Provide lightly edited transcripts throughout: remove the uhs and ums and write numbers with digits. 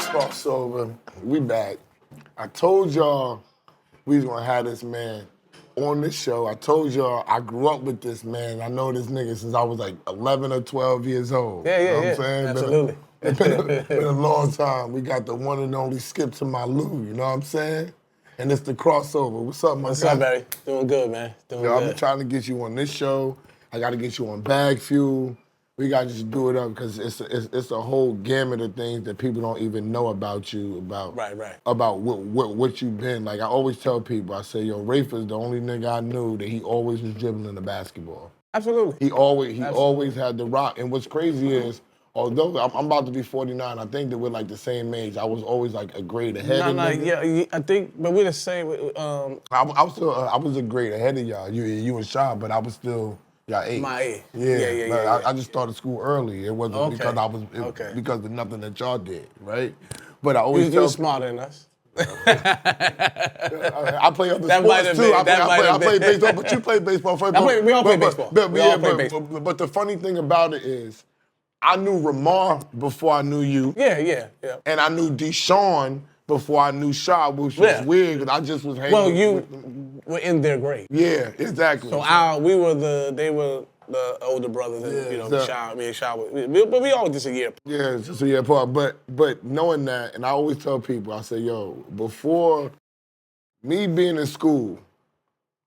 KrossXoveR, we back. I told y'all we was gonna have this man on the show. I told y'all I grew up with this man. I know this nigga since I was like 11 or 12 years old. Yeah, you know what I'm saying? Absolutely. Been a long time. We got the one and only Skip to my Lou, you know what I'm saying? And it's the KrossXoveR. What's up, my guy? What's up, Barry? Doing good, man. Doing Yo, good. I've been trying to get you on this show. I got to get you on Bag Fuel. We got to just do it up because it's a whole gamut of things that people don't even know about you, about what you've been. Like I always tell people, I say, yo, Rafer's the only nigga I knew that he always was dribbling the basketball. Absolutely. He always had the rock. And what's crazy is, although I'm about to be 49, I think that we're like the same age. I was always like a grade ahead of niggas. Yeah, I think, but we're the same. I was a grade ahead of y'all. You and Sean, but I was still y'all age. My age. Yeah. I just started school early. It wasn't because I was because of nothing that y'all did, right? But I always You're smarter than us. I play other sports too. I play baseball, but you play baseball first. We all play baseball. But the funny thing about it is, I knew Ramar before I knew you. Yeah. And I knew Deshaun before I knew Shaw, which was weird because I just was hanging. Well, you were in their grade. Yeah, exactly. So they were the older brothers, and Shaw, me and Shaw, but we all just a year. Yeah, just a year apart. But knowing that, and I always tell people, I say, yo, before me being in school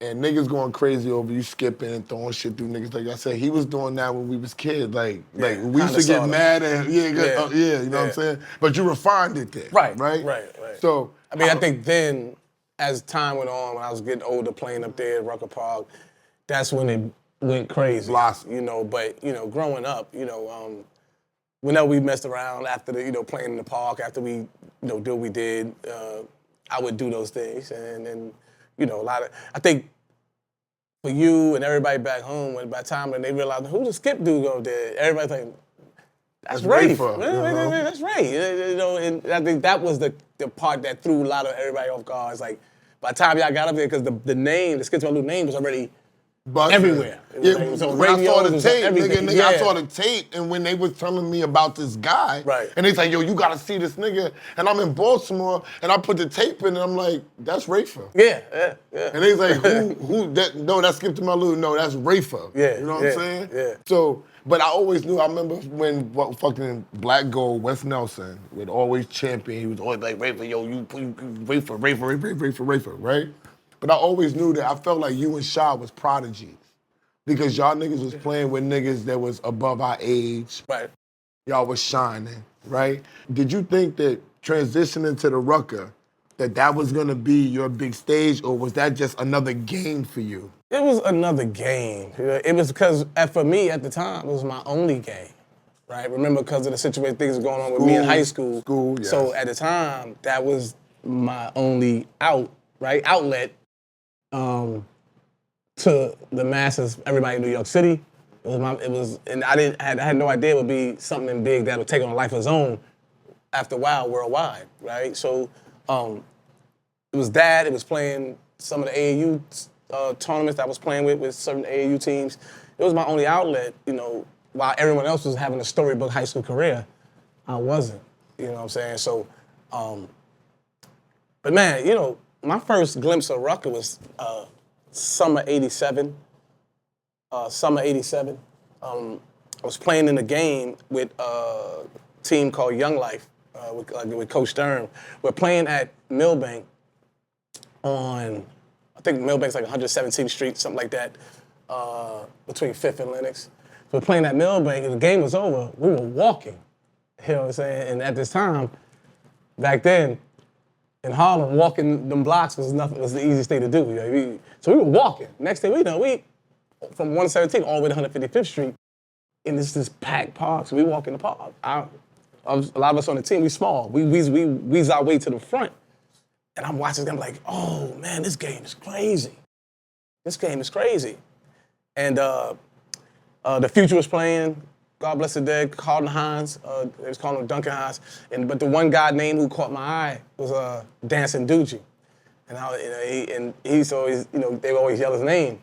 and niggas going crazy over you skipping and throwing shit through niggas, like I said, he was doing that when we was kids. Like we used to get mad at him. You know what I'm saying? But you refined it then. Right. So I think then, as time went on, when I was getting older, playing up there at Rucker Park, that's when it went crazy. But growing up, whenever we messed around after the, playing in the park, after we, do what we did, I would do those things. And a lot of, I think for you and everybody back home, by the time when they realized, who the Skip dude over there? Everybody think, that's Rafer. That's Ray. And I think that was the part that threw a lot of everybody off guard. It's like, by the time y'all got up there, because the name, the Skip to my Lou name was already everywhere. When I saw the tape, nigga, I saw the tape, and when they was telling me about this guy, and they say, yo, you gotta see this nigga, and I'm in Baltimore, and I put the tape in, and I'm like, that's Rafer. Yeah. And they like, who that? No, that's Skip to my Lou. No, that's Rafer. Yeah. You know what I'm saying? Yeah. So, but I always knew. I remember when fucking Black Gold, Wes Nelson would always champion. He was always like, Rafer, yo, you Rafer, right? But I always knew that I felt like you and Shaw was prodigies because y'all niggas was playing with niggas that was above our age. Right. Y'all was shining, right? Did you think that transitioning to the Rucker, that was gonna be your big stage, or was that just another game for you? It was another game. It was because, for me at the time, it was my only game, right? Remember, because of the situation, things were going on with me in high school. Yes. So at the time, that was my only outlet. To the masses, everybody in New York City. And I had no idea it would be something big that would take on a life of its own after a while worldwide, right? So it was that. It was playing some of the AAU tournaments that I was playing with certain AAU teams. It was my only outlet, while everyone else was having a storybook high school career, I wasn't, you know what I'm saying? So, but man, my first glimpse of Rucker was summer '87. I was playing in a game with a team called Young Life with Coach Stern. We're playing at Millbank I think Millbank's like 117th Street, something like that, between 5th and Lenox. We're playing at Millbank, and the game was over. We were walking, you know what I'm saying? And at this time, back then, in Harlem, walking them blocks was the easiest thing to do. So we were walking. Next thing we know, we from 117 all the way to 155th Street, and this packed park. So we walk in the park. A lot of us on the team, we small. We weasel our way to the front, and I'm watching them like, oh man, this game is crazy. And the Future was playing. God bless the dead, Carlton Hines. They was calling him Duncan Hines. But the one guy name who caught my eye was Dancing Doogie. And he's always, they would always yell his name.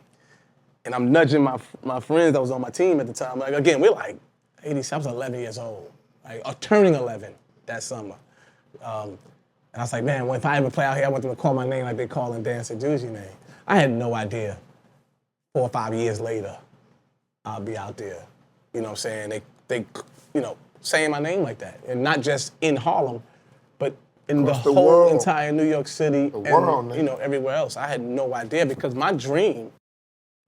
And I'm nudging my friends that was on my team at the time. Like, again, we're like 80, I was 11 years old, like, turning 11 that summer. And I was like, man, if I ever play out here, I want them to call my name like they call in Dan Seducci's name. I had no idea 4 or 5 years later, I'll be out there. You know what I'm saying? They saying my name like that. And not just in Harlem, but in the whole world. entire New York City The and world, man. Everywhere else. I had no idea because my dream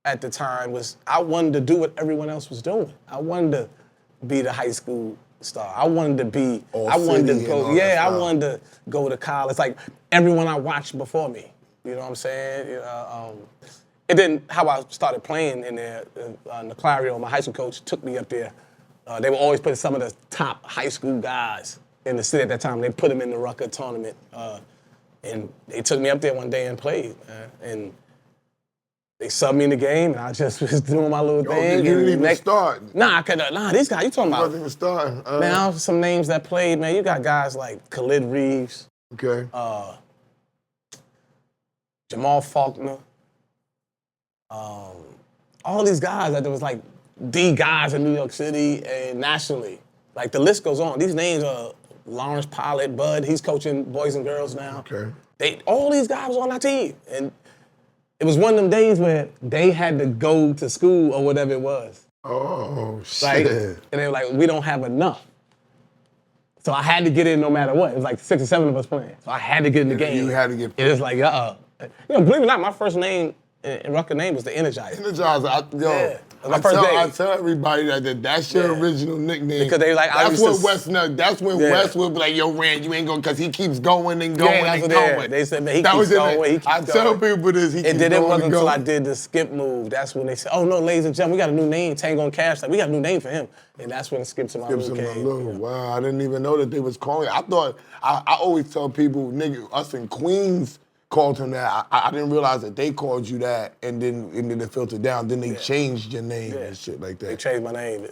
at the time was I wanted to do what everyone else was doing. I wanted to be the high school star. I wanted to be, I wanted to go to college. Like everyone I watched before me. You know what I'm saying? And then how I started playing in there, Clario, my high school coach, took me up there. They were always putting some of the top high school guys in the city at that time. They put them in the Rucker tournament. And they took me up there one day and played. And they subbed me in the game, and I just was doing my little thing. You didn't even start. Nah, these guys, you talking about. You wasn't even starting. Now, some names that played, man, you got guys like Khalid Reeves. Okay. Jamal Faulkner. All these guys that there was like the guys in New York City and nationally. Like the list goes on. These names are Lawrence Pollard, Bud, he's coaching boys and girls now. Okay. All these guys was on our team. And it was one of them days where they had to go to school or whatever it was. Oh, shit. Right? And they were like, we don't have enough. So I had to get in no matter what. It was like 6 or 7 of us playing. So I had to get in the game. You had to get. It was like, believe it or not, my first name in Rucker name was the Energizer. Energizer. My first day. I tell everybody that's your original nickname. Because they like, that's when West would be like, yo, Rand, you ain't going, because he keeps going and going and going. They said, man, he keeps going, I tell people this, he keeps going and then it wasn't until I did the skip move, that's when they said, oh no, ladies and gentlemen, we got a new name, Tango and Cash. Like, we got a new name for him. And that's when Skip to My Lou came. Wow, I didn't even know that they was calling. I thought, I always tell people, nigga, us in Queens called him that. I didn't realize that they called you that, and then it filtered down. Then they changed your name and shit like that. They changed my name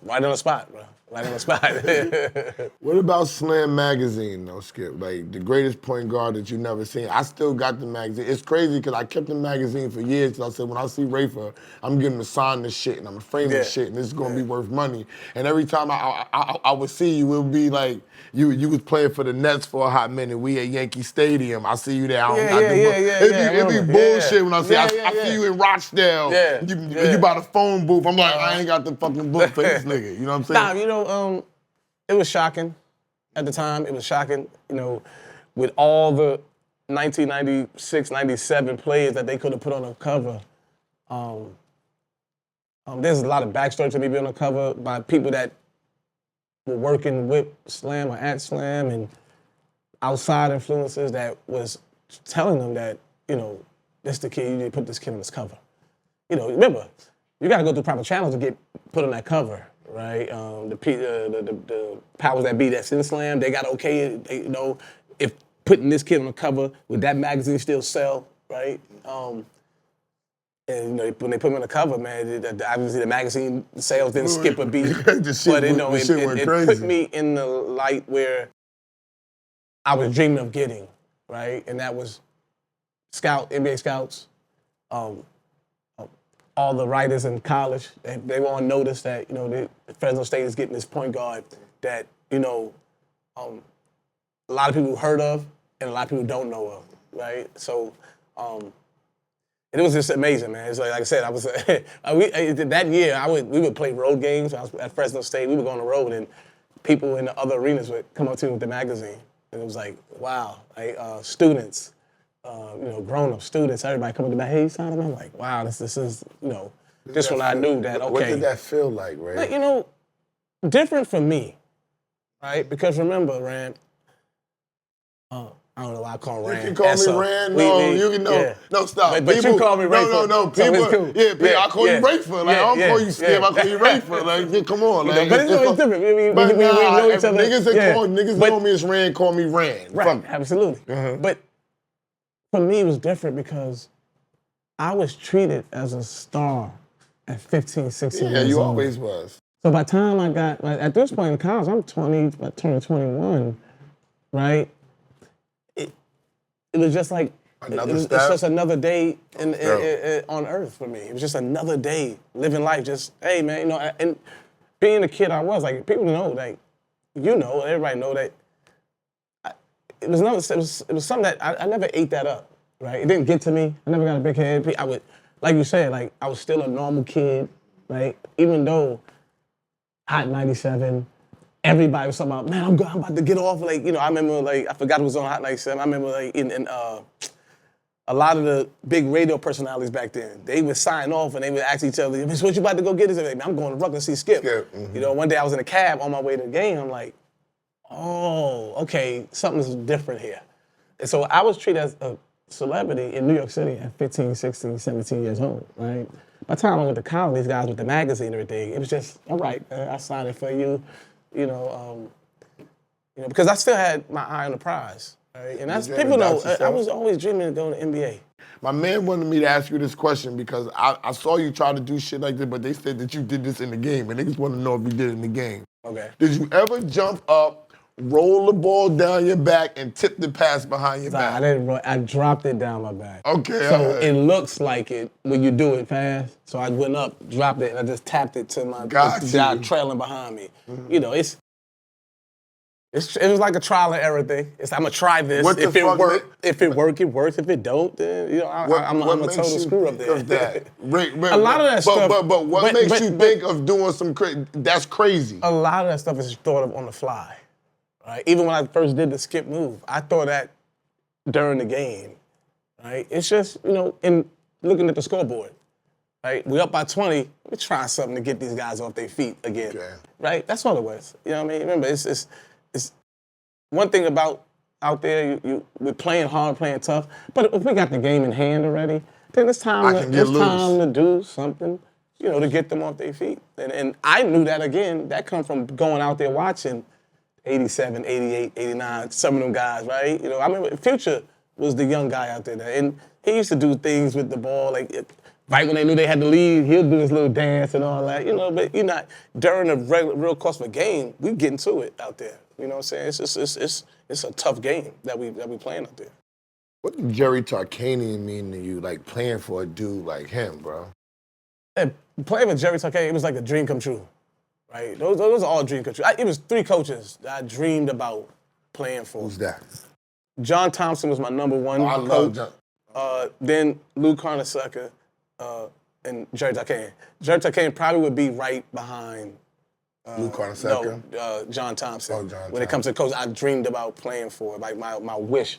right on the spot, bro. Right on the spot. What about Slam Magazine, though, Skip? Like, the greatest point guard that you've never seen. I still got the magazine. It's crazy because I kept the magazine for years. Cause I said, when I see Rafer, I'm getting him to sign this shit and I'm gonna frame this shit and this is gonna be worth money. And every time I would see you, it would be like, you was playing for the Nets for a hot minute. We at Yankee Stadium. I see you there. It'd be bullshit when I see I see you in Rochdale. You by the phone booth. I'm like, I ain't got the fucking book for this nigga. You know what I'm saying? Nah, it was shocking at the time. It was shocking, with all the 1996, 97 players that they could have put on a cover. There's a lot of backstory to me being on a cover by people that were working with Slam or at Slam and outside influences that was telling them that, this the kid, you need to put this kid on this cover. Remember, you got to go through proper channels to get put on that cover, right? The powers that be that's in Slam, they got to okay it, if putting this kid on the cover, would that magazine still sell, right? And when they put me on the cover, man, obviously the magazine sales didn't skip a beat. But it put me in the light where I was dreaming of getting, right? And that was NBA scouts, all the writers in college. They were on notice that Fresno State is getting this point guard that a lot of people heard of and a lot of people don't know of, right? So. And it was just amazing, man. It's like I said, I was that year. We would play road games. I was at Fresno State. We would go on the road, and people in the other arenas would come up to me with the magazine, and it was like, wow, students, grown-up students, everybody coming to me, hey, son, I'm like, wow, this is just when I knew that. Okay, what did that feel like, Rand? Like, different for me, right? Because remember, Rand. I don't know why I call him Rand. You can call me Rand. No, stop. But people, you call me Rafer. No. People, so cool. I call you Rafer. Like, I don't call you Skip. I call you Rafer. Like, come on. Like, but it's different. We know each other. Niggas know me as Rand, call me Rand. Right, absolutely. But for me, it was different because I was treated as a star at 15, 16 years old. Yeah, you always was. So by the time I got, at this point in college, I'm 20, turning 21, right? It was just like It's just another day on Earth for me. It was just another day living life. Just hey man, you know, and being the kid I was, like people know, like everybody know that. It was something that I never ate that up, right? It didn't get to me. I never got a big head. I would, like you said, like I was still a normal kid, right? Even though Hot 97, everybody was talking about, man, I'm about to get off. Like, you know, I remember like I forgot it was on Hot 97. I remember like in a lot of the big radio personalities back then, they would sign off and they would ask each other, "Miss, what you about to go get?" Like, I'm going to Rucker to see Skip. Mm-hmm. You know, one day I was in a cab on my way to the game. I'm like, oh, okay, something's different here. And so I was treated as a celebrity in New York City at 15, 16, 17 years old, right? By the time I went to college, these guys with the magazine and everything, it was just, all right, man, I signed it for you, because I still had my eye on the prize, right? And that's, people know, I was always dreaming of going to NBA. My man wanted me to ask you this question because I saw you try to do shit like this, but they said that you did this in the game, and niggas want to know if you did it in the game. Okay. Did you ever jump up, roll the ball down your back, and tip the pass behind your back? I didn't. I dropped it down my back. Okay. So it looks like it when you do it fast. So I went up, dropped it, and I just tapped it to my guy trailing behind me. Mm-hmm. You know, it was like a trial and error thing. I'm gonna try this. If it works, it works. If it don't, then I'm a total screw up there. A lot of that stuff. But what makes you think of doing some crazy? That's crazy. A lot of that stuff is thought of on the fly. Right? Even when I first did the skip move, I thought that during the game. Right? It's just, in looking at the scoreboard. Right? We up by 20. We're trying something to get these guys off their feet again. Okay. Right? That's all it was. You know what I mean? Remember, it's one thing about out there, we're playing hard, playing tough. But if we got the game in hand already, then it's time to do something, to get them off their feet. And I knew that, again, that come from going out there watching 87, 88, 89, some of them guys, right? I remember Future was the young guy out there, and he used to do things with the ball, like right when they knew they had to leave, he'll do his little dance and all that, but during the real course of a game, we get into it out there. You know what I'm saying? It's a tough game that we playing out there. What did Jerry Tarkanian mean to you, like playing for a dude like him, bro? And playing with Jerry Tarkanian, it was like a dream come true. Right, those are all dream come true. It was 3 coaches that I dreamed about playing for. Who's that? John Thompson was my number 1 coach. Love John. Then Lou Carnesecca and Jerry Tarkanian. Jerry Tarkanian probably would be right behind Lou Carnesecca? No, John Thompson. Oh, John when it comes to coach, I dreamed about playing for, like my wish.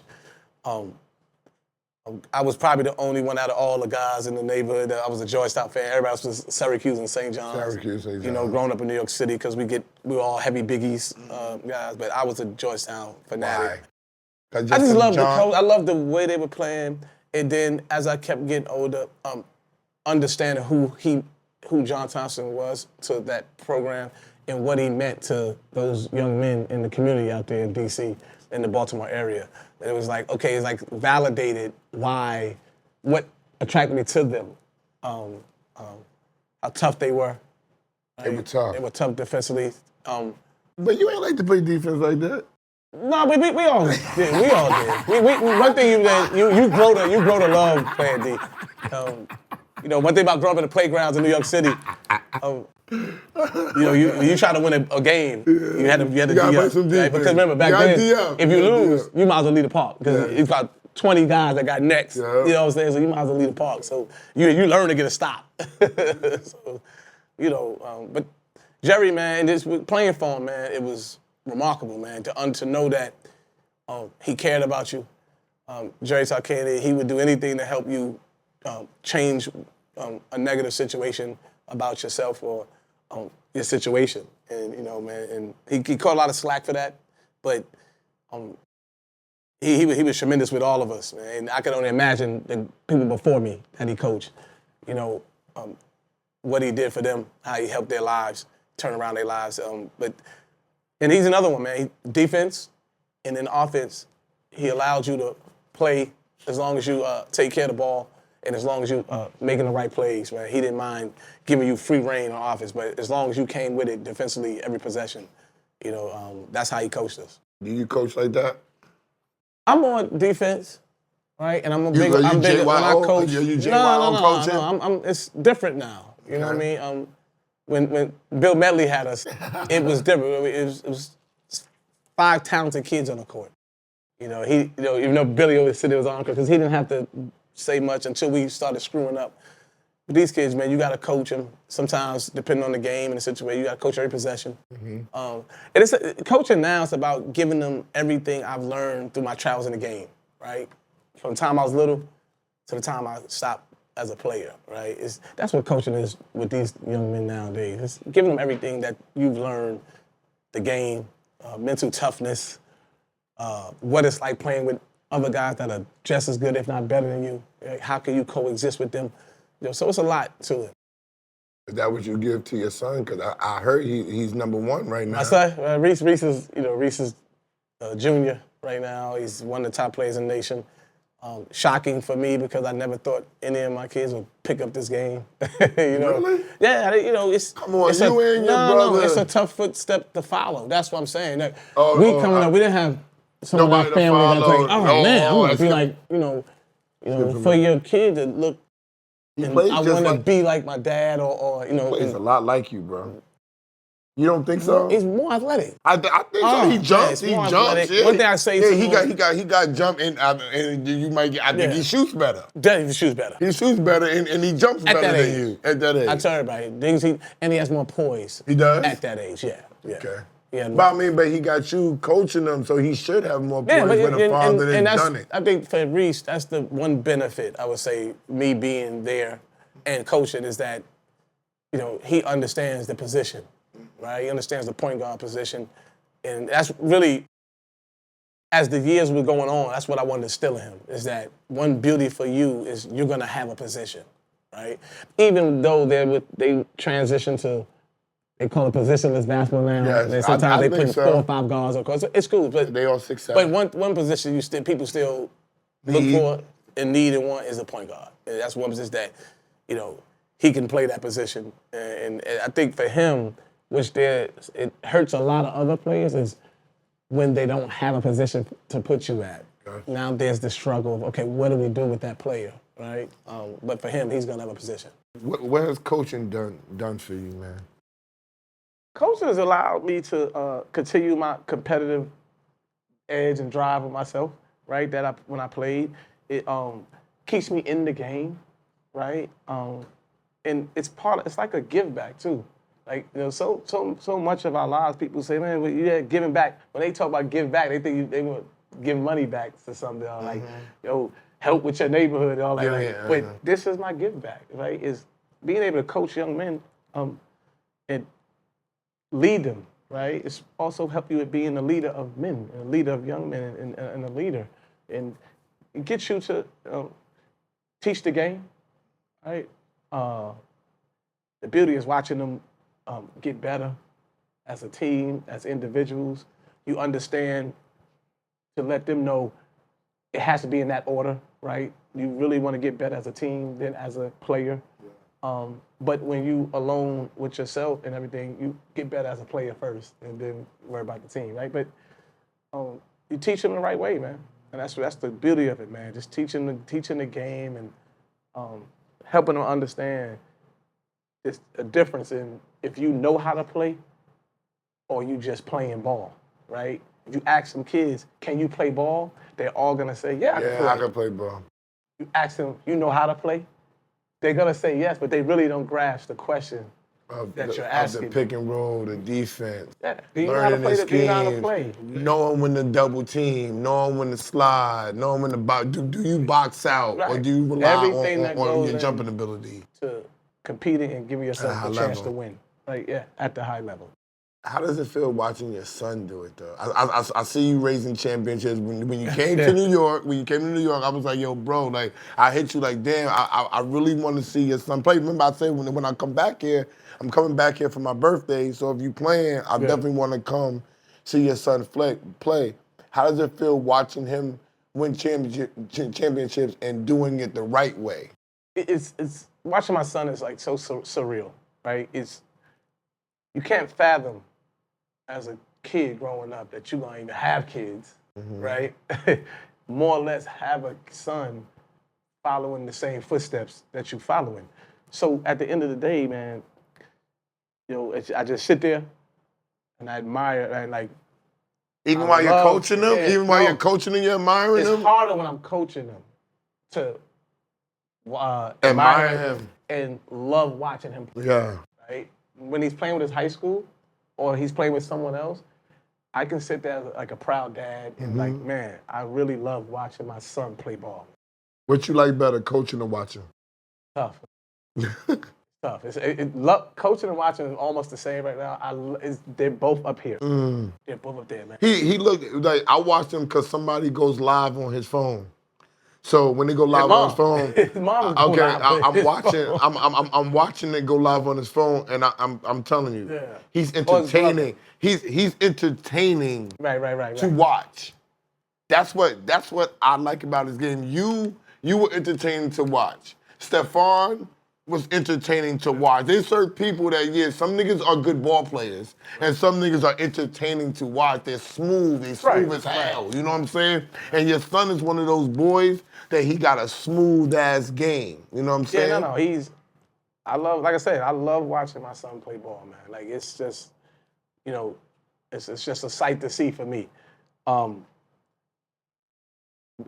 I was probably the only one out of all the guys in the neighborhood. I was a Georgetown fan. Everybody else was Syracuse and St. John's. St. John's. Growing up in New York City, because we were all heavy Big East guys, but I was a Georgetown fanatic. Why? I just loved the coach. I loved the way they were playing. And then as I kept getting older, understanding who John Thompson was to that program and what he meant to those young men in the community out there in D.C., in the Baltimore area. It was like, okay, it's like validated what attracted me to them, how tough they were. Right? They were tough. They were tough defensively. But you ain't like to play defense like that. No, but we all did. We all did. One thing you grow to love playing D. One thing about growing up in the playgrounds in New York City, you try to win a game, you had to D up. Right? Because remember, back then, if you lose, you might as well leave the park. Because it's about 20 guys that got necks. Yeah. You know what I'm saying? So you might as well leave the park. So you learn to get a stop. But Jerry, man, just playing for him, man, it was remarkable, man, to know that he cared about you. Jerry Tarkanian, he would do anything to help you change a negative situation about yourself or your situation. And, man, and he caught a lot of slack for that, but he was tremendous with all of us, man. And I could only imagine the people before me that he coached, what he did for them, how he helped their lives, turn around their lives. And he's another one, man. Defense and then offense, he allowed you to play as long as you take care of the ball and as long as you making the right plays, man. He didn't mind giving you free reign on offense, but as long as you came with it defensively every possession, that's how he coached us. Do you coach like that? I'm on defense, right? And I'm a You- big. are you I'm big when I JYO? coach. Are you No, JYO coaching? I'm. It's different now. You know what I mean? When Bill Medley had us, it was different. It was 5 talented kids on the court. You know, even though Billy always said it was on because he didn't have to say much until we started screwing up. But these kids, man, you got to coach them. Sometimes, depending on the game and the situation, you got to coach every possession. And coaching now is about giving them everything I've learned through my travels in the game, right? From the time I was little to the time I stopped as a player, right? That's what coaching is with these young men nowadays. It's giving them everything that you've learned, the game, mental toughness, what it's like playing with other guys that are just as good, if not better than you. How can you coexist with them? So it's a lot to it. Is that what you give to your son? Because I heard he's number 1 right now. My son, Reese is junior right now. He's one of the top players in the nation. Shocking for me because I never thought any of my kids would pick up this game. Really? Yeah, it's. Come on, it's you and your brother. No, it's a tough footstep to follow. That's what I'm saying. Like, Coming up, we didn't have some of our Nobody to family that's like, follow. oh man, I'm gonna that's be good. like, for your kid to look. He And plays I just want to like, be like my dad, or he plays a lot like you, bro. You don't think so? He's more athletic. I think so. He jumps. Yeah, he more jumps. athletic. Yeah. One thing I say yeah, to he him, got jump and you might get. I think he shoots better. he shoots better. He shoots better and he jumps At better that than age. you at that age. I tell everybody, and he has more poise. He does? At that age, yeah. Okay. Yeah, But I mean, he got you coaching him, so he should have more poise with a father that's done it. I think for Reese, that's the one benefit I would say me being there and coaching is that, he understands the position, right? He understands the point guard position, and that's really, as the years were going on, that's what I wanted to instill in him, is that one beauty for you is you're gonna have a position, right? Even though they transition to, they call it positionless basketball now. Yes, Sometimes I they think put so. 4 or 5 guards on court. So it's cool, but They all 6'7". But one position people still look for and need and want is a point guard. And that's one position that, he can play that position. And I think for him, it hurts a lot of other players is when they don't have a position to put you at. Okay. Now there's the struggle of, okay, what do we do with that player, right? But for him, he's gonna have a position. What has coaching done for you, man? Coaching has allowed me to continue my competitive edge and drive with myself, right? When I played, it keeps me in the game, right? And it's like a give back too. Like, so much of our lives, people say, man, well, giving back. When they talk about give back, they think they want to give money back to something. Like, help with your neighborhood and all that. But this is my give back, right? Is being able to coach young men and lead them, right? It's also help you with being a leader of men, a leader of young men, and a leader. And it gets you to teach the game, right? The beauty is watching them get better as a team, as individuals. You understand to let them know it has to be in that order, right? You really want to get better as a team than as a player. But when you alone with yourself and everything, you get better as a player first and then worry about the team, right? But you teach them the right way, man. And that's the beauty of it, man. Just teaching the game and helping them understand it's a difference in if you know how to play or you just playing ball, right? If you ask some kids, can you play ball? They're all gonna say, yeah, I can play ball. You ask them, you know how to play? They're gonna say yes, but they really don't grasp the question that you're asking. Of the pick and roll, the defense. Yeah. Do you know how to play? Do you know how to play? Knowing when to double team, knowing when to slide, knowing when to box. Do you box out or do you rely on your jumping ability? To competing and giving yourself a chance to win. Right? Yeah, at the high level. How does it feel watching your son do it though? I see you raising championships. When you came to New York, I was like, yo, bro, like I hit you like, damn, I really want to see your son play. Remember I said when I come back here, I'm coming back here for my birthday, so if you playing, I definitely want to come see your son play. How does it feel watching him win championships and doing it the right way? It's watching my son is like so surreal, right? You can't fathom as a kid growing up that you're gonna even have kids, right? more or less have a son following the same footsteps that you following. So at the end of the day, man, I just sit there and I admire and like. Even while you're coaching them, you're admiring it's them. It's harder when I'm coaching them to admire him and love watching him play. Yeah. Right? When he's playing with his high school or he's playing with someone else, I can sit there like a proud dad and like, man, I really love watching my son play ball. What you like better, coaching or watching? Tough. Tough. Coaching and watching is almost the same right now. They're both up here. They're both up there, man. He looked like I watched him because somebody goes live on his phone. So when they go live on his phone, his mom is I'm watching. I'm watching it go live on his phone, and I'm telling you, he's entertaining. He's entertaining. Right. To watch. That's what I like about his game. You were entertaining to watch. Stephon was entertaining to watch. There's certain people that, some niggas are good ball players, and some niggas are entertaining to watch. They're smooth as hell, you know what I'm saying? And your son is one of those boys that he got a smooth-ass game, you know what I'm saying? Yeah, no, like I said, I love watching my son play ball, man. Like, it's just, it's just a sight to see for me.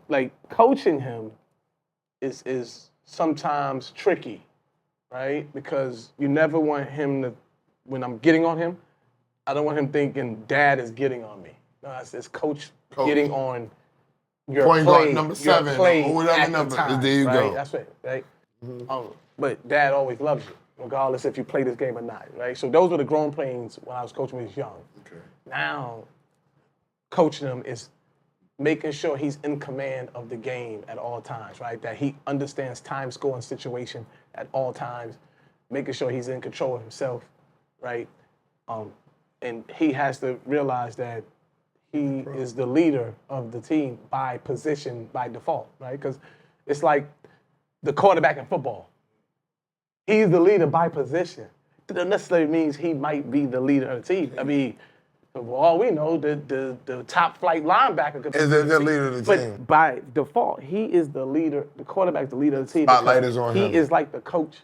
Like, coaching him is sometimes tricky, right? Because you never want him to, when I'm getting on him, I don't want him thinking dad is getting on me. No, it's coach getting on your point play, guard number 7 or whatever number. Time, there you go. That's it, right? But dad always loves you, regardless if you play this game or not, right? So those were the growing pains when I was coaching when he was young. Okay. Now, coaching him is making sure he's in command of the game at all times, right? That he understands time, score, and situation at all times, making sure he's in control of himself, right? And he has to realize that he is the leader of the team by position, by default, right? Because it's like the quarterback in football. He's the leader by position. That doesn't necessarily means he might be the leader of the team. I mean, for all we know, the top flight linebacker could be the leader of the team. But by default, he is the leader. The quarterback, the leader of the team. Spotlight is on him. He is like the coach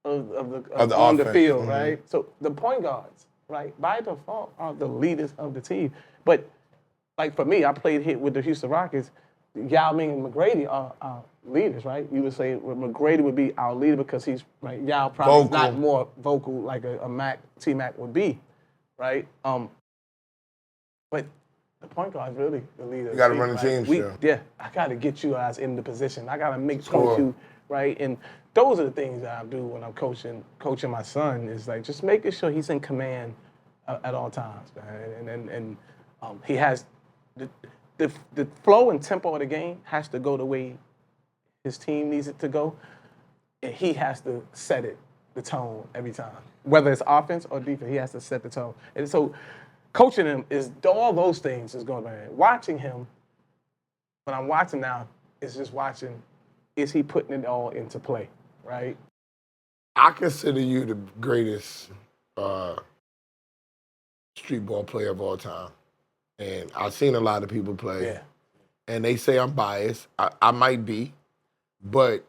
on the field, right? So the point guards, right, by default, are the leaders of the team. But like for me, I played hit with the Houston Rockets. Yao Ming and McGrady are leaders, right? You would say McGrady would be our leader because he's right. Yao probably is not more vocal like a T-Mac would be, right? But the point guard is really the leader. You got to run the team still. Yeah, I got to get you guys in the position. I got to coach you, right? And those are the things that I do when I'm coaching my son is like just making sure he's in command at all times, man. And he has the flow and tempo of the game has to go the way his team needs it to go, and he has to set the tone every time. Whether it's offense or defense, he has to set the tone. And so coaching him is all those things is going on. Watching him, when I'm watching now, is just watching, is he putting it all into play, right? I consider you the greatest street ball player of all time. And I've seen a lot of people play. Yeah. And they say I'm biased. I might be. But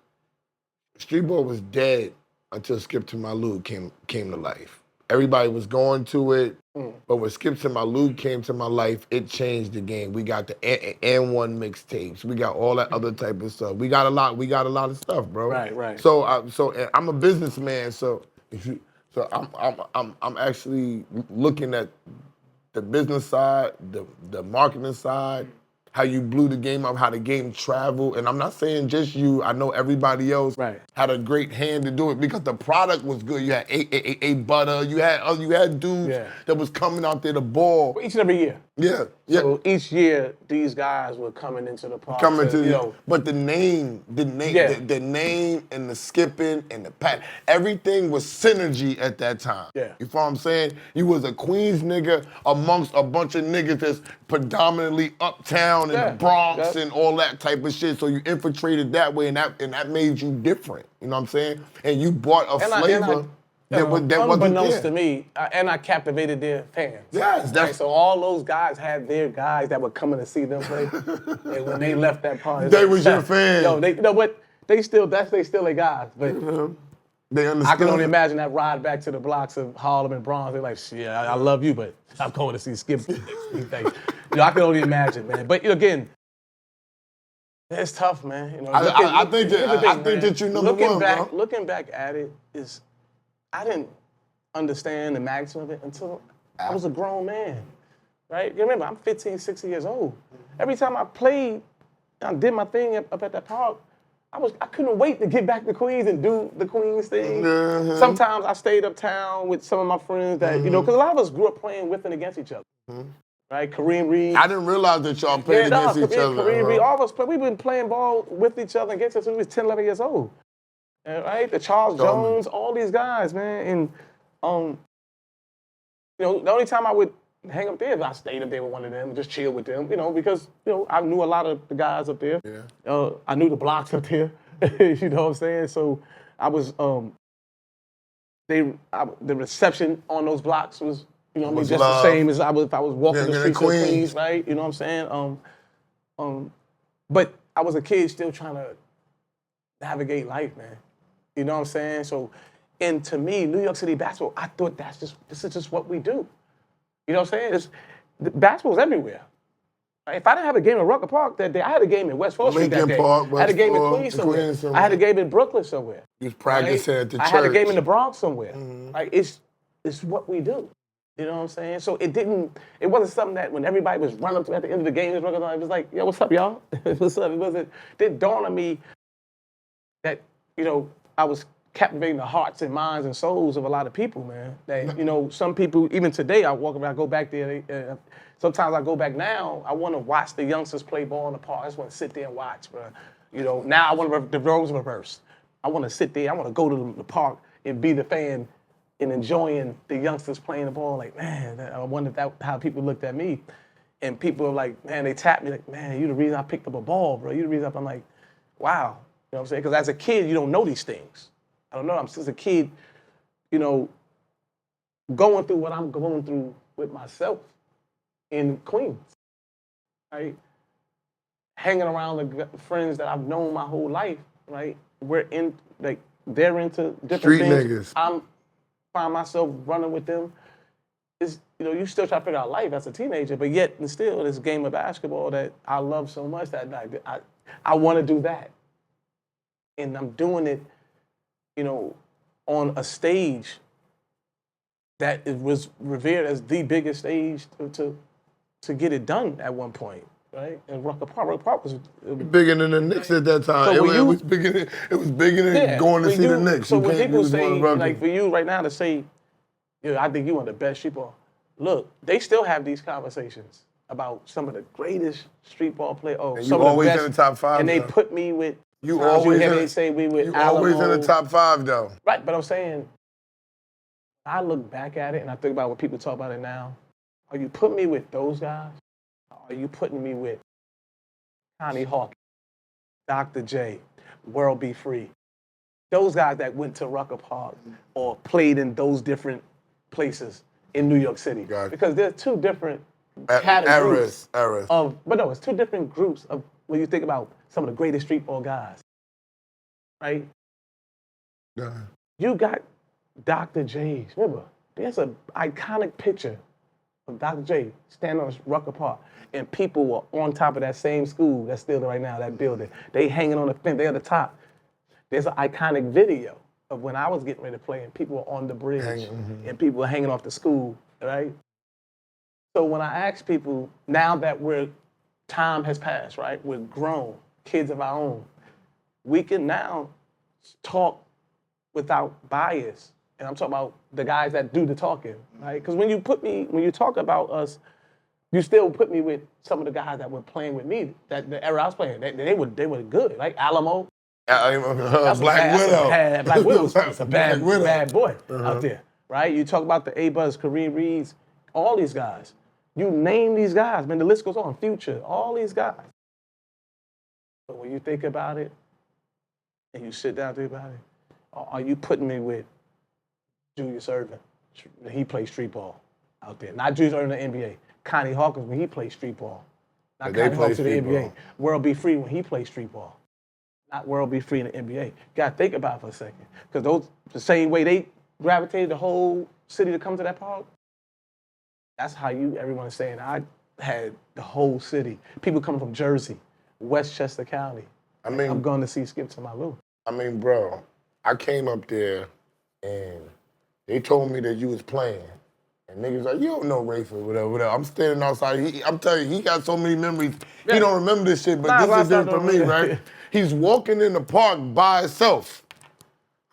street ball was dead until Skip to My Lou came to life. Everybody was going to it, but when Skip to My Lou came to my life, it changed the game. We got the and one mixtapes. We got all that other type of stuff. We got a lot of stuff, bro. Right. So I'm a businessman. So I'm actually looking at the business side, the marketing side, how you blew the game up, how the game traveled. And I'm not saying just you. I know everybody else had a great hand to do it because the product was good. You had A Butter. You had dudes that was coming out there to ball. Each and every year. Yeah. So each year, these guys were coming into the process. But the name and the skipping and the pat, everything was synergy at that time. Yeah. You feel what I'm saying? You was a Queens nigga amongst a bunch of niggas that's predominantly uptown in the Bronx and all that type of shit. So you infiltrated that way, and that made you different. You know what I'm saying? And you brought a flavor. that wasn't there. Unbeknownst to me, and I captivated their fans. Yes, Right? that's So all those guys had their guys that were coming to see them play. And when they left that party, They was your fans. Yo, you know what? They still their guys. But they understood. I can only imagine that ride back to the blocks of Harlem and Bronx. They're like, shit, I love you, but I'm going to see Skip. I can only imagine, man. But again, it's tough, man. You know, I think that you number one, bro. Looking back at it is, I didn't understand the magnitude of it until I was a grown man, right? You remember, I'm 15, 16 years old. Every time I played, I did my thing up at that park. I couldn't wait to get back to Queens and do the Queens thing. Mm-hmm. Sometimes I stayed uptown with some of my friends that, because a lot of us grew up playing with and against each other. Right? Kareem Reed. I didn't realize that y'all played against each other. Kareem Reed, all of us, we've been playing ball with each other against us since we was 10, 11 years old. Right? The Charles Jones, all these guys, man. And, the only time I would hang up there is I stayed up there with one of them, just chill with them, because, I knew a lot of the guys up there. Yeah. I knew the blocks up there, you know what I'm saying? So I was, the reception on those blocks was, just the same as if I was walking the streets of Queens, right? You know what I'm saying? But I was a kid still trying to navigate life, man. You know what I'm saying? So, and to me, New York City basketball, I thought this is just what we do. You know what I'm saying? Basketball's everywhere. If I didn't have a game in Rucker Park that day, I had a game in West 4th Street that day. I had a game in Queens somewhere. I had a game in Brooklyn somewhere. You was practicing at the church. I had a game in the Bronx somewhere. Like it's what we do. You know what I'm saying? So it wasn't something that when everybody was running up to at the end of the game, it was like, yo, what's up, y'all? What's up? It didn't dawn on me that, I was captivating the hearts and minds and souls of a lot of people, man. That, some people, even today, I walk around, I go back there, sometimes I go back now, I want to watch the youngsters play ball in the park. I just want to sit there and watch, bro. Now I want the roles reversed. I want to sit there, I want to go to the park and be the fan and enjoying the youngsters playing the ball. Like, man, I wonder how people looked at me. And people are like, man, they tapped me like, man, you the reason I picked up a ball, bro. You the reason I'm like, wow. You know what I'm saying? Because as a kid, you don't know these things. I don't know. I'm just a kid, going through what I'm going through with myself in Queens, right? Hanging around the friends that I've known my whole life, right? They're into different Street things. niggas. I find myself running with them. You still try to figure out life as a teenager, but yet and still this game of basketball that I love so much that I want to do that. And I'm doing it, on a stage that it was revered as the biggest stage to get it done at one point, right? And Rucker Park was bigger than the Knicks at that time. So it was bigger than going to see the Knicks. So when people say, like for you right now to say, I think you are the best street ball. Look, they still have these conversations about some of the greatest street ball players. And you always in the top 5. And they though. put me with. You always they say we with you Alamo. always in the top 5 though. Right, but I'm saying, I look back at it and I think about what people talk about it now. Are you putting me with those guys? Are you putting me with Connie Hawkins, Dr. J, World Be Free? Those guys that went to Rucker Park or played in those different places in New York City. Gotcha. Because there's two different categories. Eras. But no, it's two different groups of when you think about some of the greatest street ball guys, right? Yeah. You got Dr. J's. Remember, there's an iconic picture of Dr. J standing on Rucker Park, and people were on top of that same school that's still there right now, that building. They hanging on the fence. They at the top. There's an iconic video of when I was getting ready to play, and people were on the bridge, and people were hanging off the school, right? So when I ask people, now that time has passed, right? We're grown, kids of our own. We can now talk without bias. And I'm talking about the guys that do the talking, right? Because when you talk about us, you still put me with some of the guys that were playing with me, that the era I was playing. They were good, like Alamo. Black Widow. Black Widow was a bad boy Uh-huh. out there, right? You talk about the A-Buzz, Kareem Reeds, all these guys. You name these guys, man, the list goes on. Future, all these guys. But when you think about it, and you sit down and think about it, are you putting me with Julius Erving. He played Streetball out there. Not Julius Erving in the NBA. Connie Hawkins when he played Streetball. Not They Connie play Hawkins in the Streetball. NBA. World B. Free when he played Streetball. Not World B. Free in the NBA. You gotta think about it for a second. Because those, the same way they gravitated the whole city to come to that park, that's how everyone is saying. I had the whole city. People coming from Jersey, Westchester County. I mean, I'm going to see Skip to my Lou. I mean, bro, I came up there and they told me that you was playing. And niggas like, you don't know Rafer, whatever. I'm standing outside. I'm telling you, he got so many memories. Yeah. He don't remember this shit, but this is different for me, right? He's walking in the park by himself.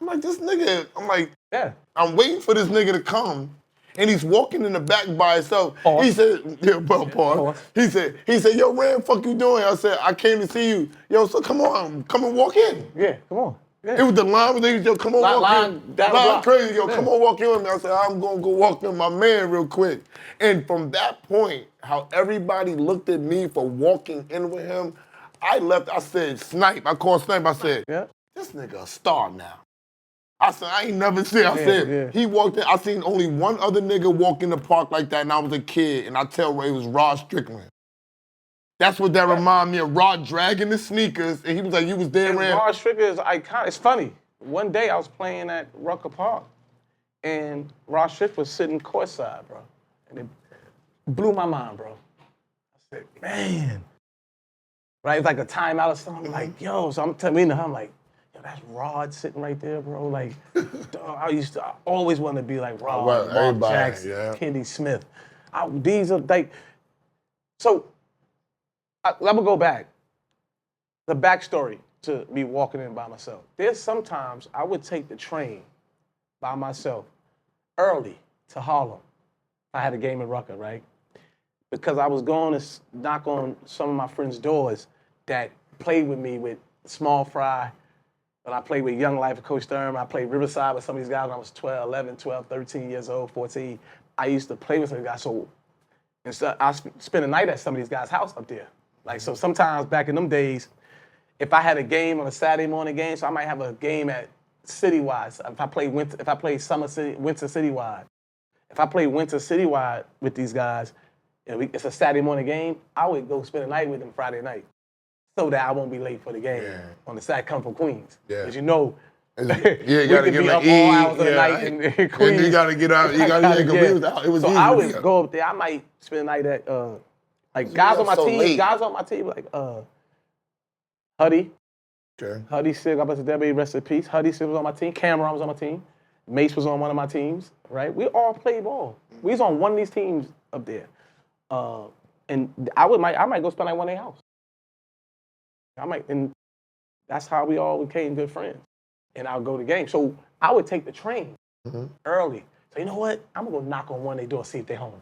I'm like, this nigga, Yeah. I'm waiting for this nigga to come. And he's walking in the back by himself. Pause. He said, yeah, bro, pause. Pause. He said, yo, Ram, fuck you doing? I said, I came to see you. Yo, so come on, come and walk in. Yeah, come on. Yeah. It was the line where they yo, come on, walk Line in. down the Line block. crazy, yo, Yeah. come on, walk in with me. I said, I'm gonna go walk in my man real quick. And from that point, how everybody looked at me for walking in with him, I left, I said, Snipe. I called Snipe, I said, Yeah. this nigga a star now. I said, I ain't never seen. I said, he walked in. I seen only one other nigga walk in the park like that, and I was a kid, and I tell Ray it was Rod Strickland. That's what that remind me of. Rod dragging the sneakers, and he was like, you was there, Ram. Rod Strickland is iconic. It's funny. One day I was playing at Rucker Park, and Rod Strickland was sitting courtside, bro. And it blew my mind, bro. I said, man. Right? It's like a timeout or something. I'm like, yo. So I'm telling you, I'm like, yo, that's Rod sitting right there, bro. Like, dog, I always wanted to be like Rod, Mark everybody, Jackson, yeah. Kenny Smith. These are like, so I'm gonna go back. The backstory to me walking in by myself. There's sometimes I would take the train by myself early to Harlem. I had a game in Rucker, right? Because I was going to knock on some of my friends' doors that played with me with Small Fry. But I played with Young Life with Coach Sturm. I played Riverside with some of these guys when I was 11, 12, 13 years old, 14. I used to play with some of these guys. So I spent a night at some of these guys' house up there. Like, so sometimes back in them days, if I had a game on a Saturday morning game, so I might have a game at Citywide. If I play Winter Citywide. If I play Winter Citywide with these guys, and it's a Saturday morning game, I would go spend a night with them Friday night, so that I won't be late for the game on the Saturday. Come from Queens, because you know. You gotta get up all hours of the night in Queens. And you gotta get out. You gotta get out. It was so easy I to would get go up there. I might spend a night at like guys on my team. Guys on my team like Huddy. Okay. Huddy Sig, I bet Debbie, rest in peace. Huddy Sig was on my team. Cameron was on my team. Mace was on one of my teams. Right? We all played ball. We was on one of these teams up there. And I might go spend like one day house. And that's how we all became good friends. And I'll go to games. So I would take the train early. So you know what? I'm gonna go knock on one of their doors, see if they're home.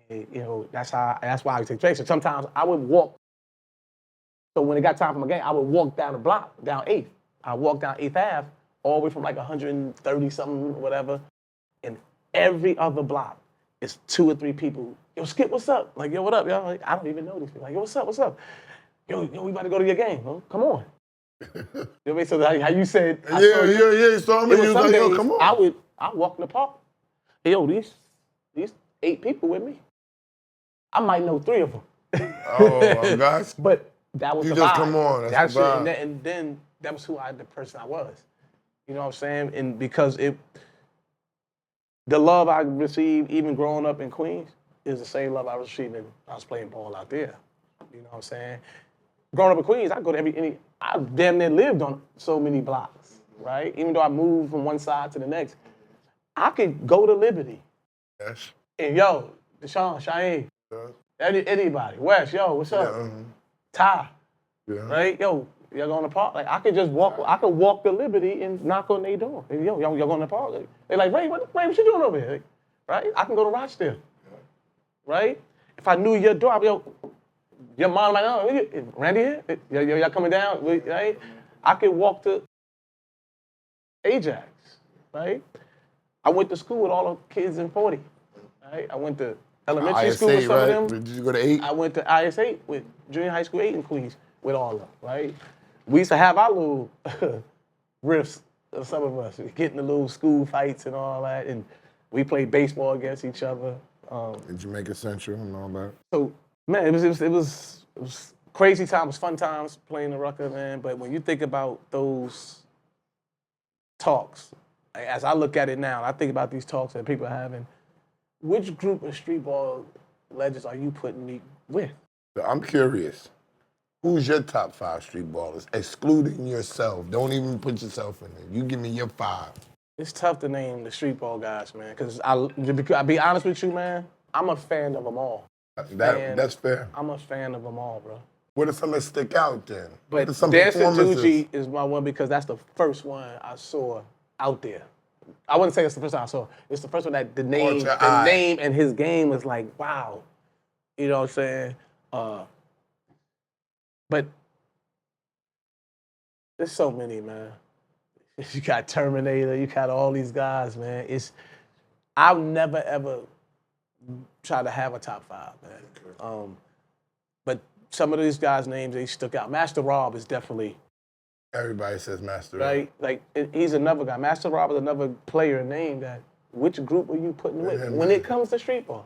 And, you know, that's why I would take the train. So sometimes I would walk. So when it got time for my game, I would walk down the block, down 8th. I walk down 8th Ave, all the way from like 130 something, whatever. And every other block is 2 or 3 people. Yo, Skip, what's up? Like, yo, what up, y'all? Like, I don't even know these people. Like, yo, what's up? What's up? Yo, we about to go to your game. Huh? Come on. You know what I mean? So how you said, yeah. So I mean, you was like, yo, come on. I walk in the park. Hey, yo, these 8 people with me. I might know 3 of them. Oh, gosh. But that was you the just vibe. come on. That's the vibe. And then that was the person I was. You know what I'm saying? And because the love I received even growing up in Queens is the same love I was receiving. I was playing ball out there. You know what I'm saying? Growing up in Queens, I go to I damn near lived on so many blocks, right? Even though I moved from one side to the next, I could go to Liberty. Yes. And yo, Deshaun, Cheyenne, anybody, Wes, yo, what's up? Yeah, Ty, right? Yo, y'all going to the park? Like, I could just walk. I could walk to Liberty and knock on their door. And, yo, y'all going to the park? Like, they're like, Ray, what you doing over here? Like, right? I can go to Rochdale. Right? If I knew your door, I'd be, yo, your mom like, oh, Randy here? Y'all coming down? Right? I could walk to Ajax. Right? I went to school with all the kids in 40. Right? I went to elementary school with some of them. Did you go to 8? I went to IS 8 with junior high school 8 in Queens with all of them, right? We used to have our little riffs Some of us getting the little school fights and all that, and we played baseball against each other. In Jamaica Central and all that. So man, it was crazy times, fun times playing the Rucker, man. But when you think about those talks, as I look at it now, I think about these talks that people are having. Which group of streetball legends are you putting me with? I'm curious. Who's your top 5 street ballers, excluding yourself? Don't even put yourself in it. You give me your 5. It's tough to name the streetball guys, man, because I'll be honest with you, man, I'm a fan of them all. That's fair. I'm a fan of them all, bro. What are some that stick out then? But Dancing Doogie is my one because that's the first one I saw out there. I wouldn't say it's the first one I saw. It's the first one that the name and his game was like, wow. You know what I'm saying? But there's so many, man. You got Terminator, you got all these guys, man. I'll never ever try to have a top 5, man. But some of these guys' names, they stuck out. Master Rob is definitely. Everybody says Master Rob. Right? Like, he's another guy. Master Rob is another player name that, which group are you putting with? When it comes to streetball,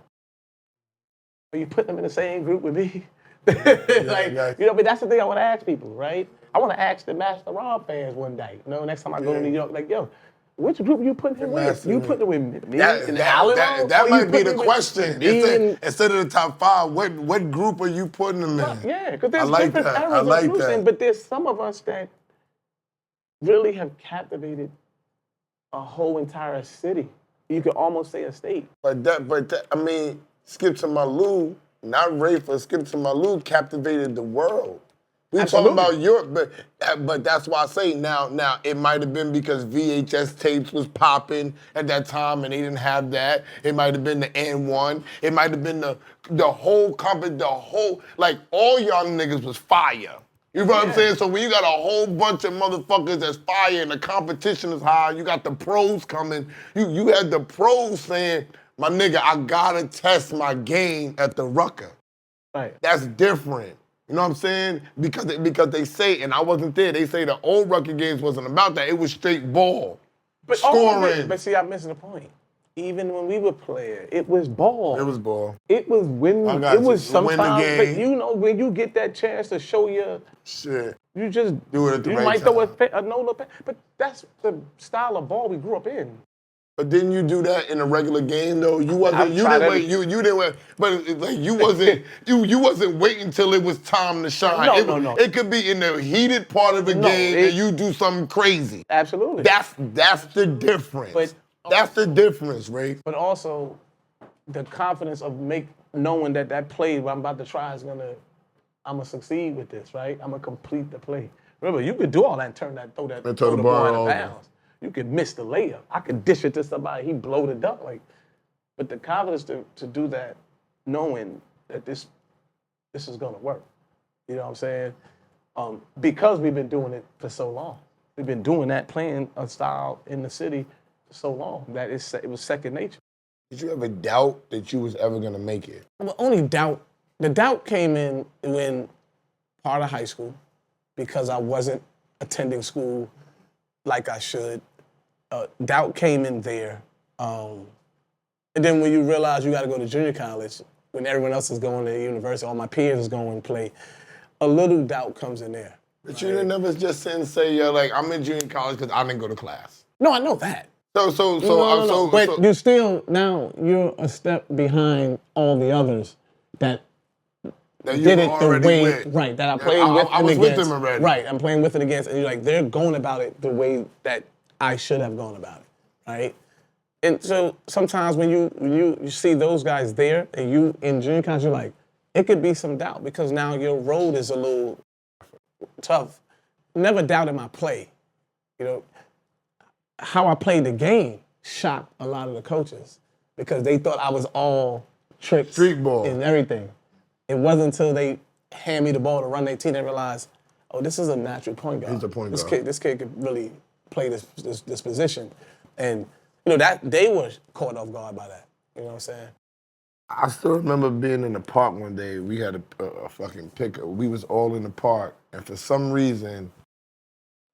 are you putting them in the same group with me? Yeah. You know, but that's the thing I want to ask people, right? I want to ask the Master Rob fans one day. You know, next time I go to New York, like, yo, which group you putting him with? You putting him with me and Allen? That might be the question. Instead of the top 5, what group are you putting them in? Yeah, because there's different eras of groups, but there's some of us that really have captivated a whole entire city. You could almost say a state. But I mean, Skip to Malou, not Rafer, Skip to Malou captivated the world. We talking about Europe, but that's why I say now it might have been because VHS tapes was popping at that time and they didn't have that. It might have been the N1. It might have been the whole company, like all y'all niggas was fire. You know what I'm saying? So when you got a whole bunch of motherfuckers that's fire and the competition is high, you got the pros coming. You had the pros saying, my nigga, I gotta test my game at the Rucker. Right. That's different. You know what I'm saying? Because they say, and I wasn't there, they say the old Rucker games wasn't about that. It was straight ball. Scoring. But see, I'm missing the point. Even when we were playing, it was ball. It was ball. It was win. It was sometimes, win the game. But you know, when you get that chance to show your shit, you just do it at the right You might time. throw a no look, but that's the style of ball we grew up in. But didn't you do that in a regular game though? You didn't wait. But like you wasn't waiting till it was time to shine. No. It could be in the heated part of the game and you do something crazy. Absolutely. That's the difference. That's the difference, Ray. But also, the confidence of knowing that play what I'm about to try I'm gonna succeed with this, right? I'm gonna complete the play. Remember, you could do all that and throw the ball out of bounds. You could miss the layup. I could dish it to somebody, he blow the dunk. But the confidence to do that, knowing that this is gonna work. You know what I'm saying? Because we've been doing it for so long. We've been doing that, playing a style in the city for so long that it was second nature. Did you ever doubt that you was ever gonna make it? Well, only doubt. The doubt came in when part of high school, because I wasn't attending school like I should. Doubt came in there. And then when you realize you got to go to junior college, when everyone else is going to university, all my peers is going to play, a little doubt comes in there. But you didn't never just sit and say, like, I'm in junior college because I didn't go to class. No, I know that. So, but you're still, now you're a step behind all the others that did it the way, right, that I played with and against. I was with them already. Right, I'm playing with and against, and you're like, they're going about it the way that I should have gone about it, right? And so sometimes when you see those guys there and you in junior college, you're like, it could be some doubt because now your road is a little tough. Never doubted my play. You know, how I played the game shocked a lot of the coaches because they thought I was all tricks Streetball and everything. It wasn't until they hand me the ball to run their team they realized, oh, this is a natural point guard. He's a point guard. This kid could really play this position. And, you know, that they were caught off guard by that. You know what I'm saying? I still remember being in the park one day. We had a fucking pickup. We was all in the park. And for some reason,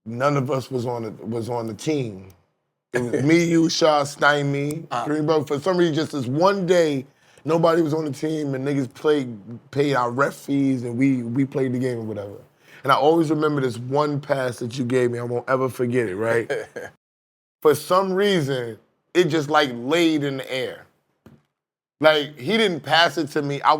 none of us was on the team. It was me, you, Shaw, Stein, three brothers. For some reason, just this one day, nobody was on the team, and niggas paid our ref fees, and we played the game or whatever. And I always remember this one pass that you gave me. I won't ever forget it, right? For some reason, it just like laid in the air. Like, he didn't pass it to me. I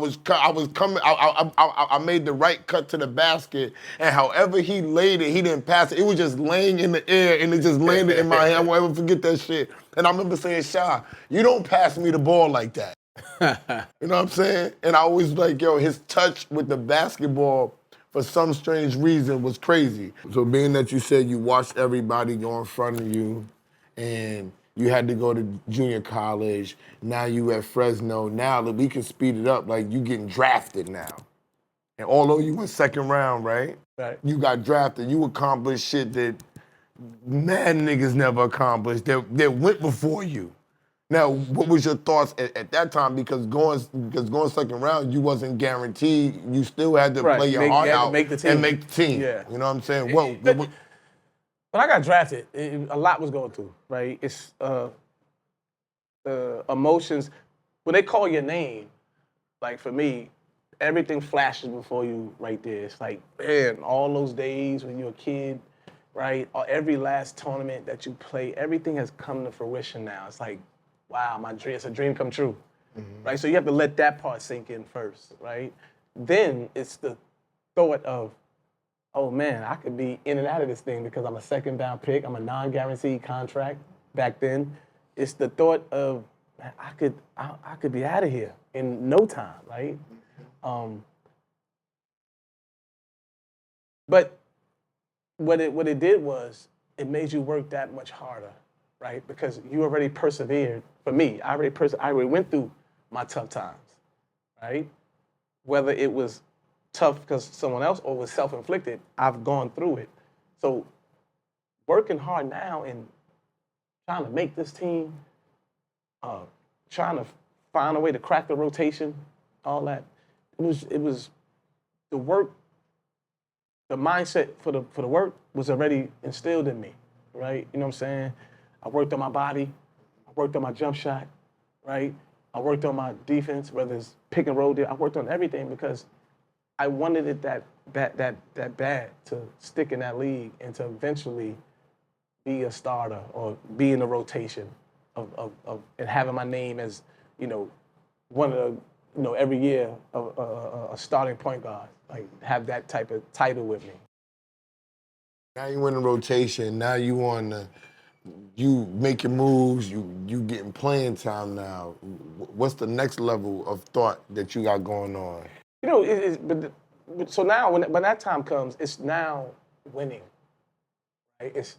made the right cut to the basket, and however he laid it, he didn't pass it. It was just laying in the air, and it just landed in my hand. I won't ever forget that shit. And I remember saying, Sha, you don't pass me the ball like that. You know what I'm saying? And I always like, yo, his touch with the basketball, for some strange reason, was crazy. So being that you said you watched everybody go in front of you, and you had to go to junior college, now you at Fresno, now that we can speed it up, like you getting drafted now. And although you went second round, right? Right. You got drafted, you accomplished shit that mad niggas never accomplished, that went before you. Now, what was your thoughts at that time? Because going second round, you wasn't guaranteed. You still had to play your heart out make the team. and make the team. Yeah. You know what I'm saying? When I got drafted, a lot was going through, right? It's emotions. When they call your name, like for me, everything flashes before you right there. It's like, man, all those days when you're a kid, right? Or every last tournament that you play, everything has come to fruition now. It's like, wow, my dream, it's a dream come true, right? So you have to let that part sink in first, right? Then it's the thought of, oh man, I could be in and out of this thing because I'm a second round pick. I'm a non-guaranteed contract back then. It's the thought of, man, I could be out of here in no time, right? But what it did was it made you work that much harder, right? Because you already persevered. For me, I already went through my tough times, right? Whether it was tough because someone else or was self-inflicted, I've gone through it. So working hard now and trying to make this team, trying to find a way to crack the rotation, all that, it was the work, the mindset for the work was already instilled in me, right? You know what I'm saying? I worked on my body, I worked on my jump shot, right? I worked on my defense, whether it's pick and roll, I worked on everything because I wanted it that bad to stick in that league and to eventually be a starter or be in the rotation of and having my name as, one of the, every year a starting point guard, like have that type of title with me. Now you in the rotation. Now you making moves. You getting playing time now. What's the next level of thought that you got going on? So now when that time comes, it's now winning. Right? It's,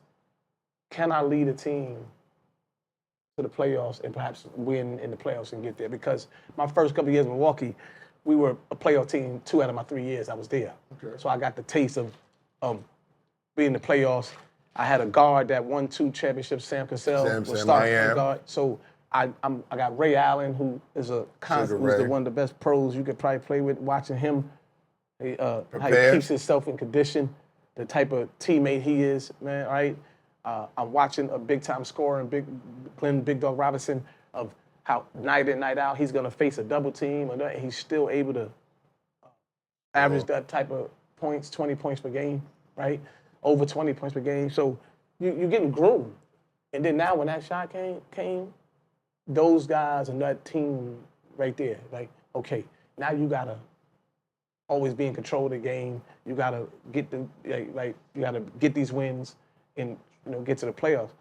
can I lead a team to the playoffs and perhaps win in the playoffs and get there? Because my first couple of years in Milwaukee, we were a playoff team 2 out of my 3 years I was there. Okay. So I got the taste of being in the playoffs. I had a guard that won 2 championships, Sam Cassell, was starting guard. So I got Ray Allen, who is who's one of the best pros you could probably play with. Watching him, how he keeps himself in condition, the type of teammate he is, man. Right? I'm watching a big-time scorer in Big Dog Robinson of how night in, night out he's gonna face a double team, and he's still able to average that type of points, 20 points per game, right? Over 20 points per game. So you're getting groomed. And then now when that shot came, those guys and that team right there, like, okay, now you gotta always be in control of the game. You gotta get you gotta get these wins and get to the playoffs.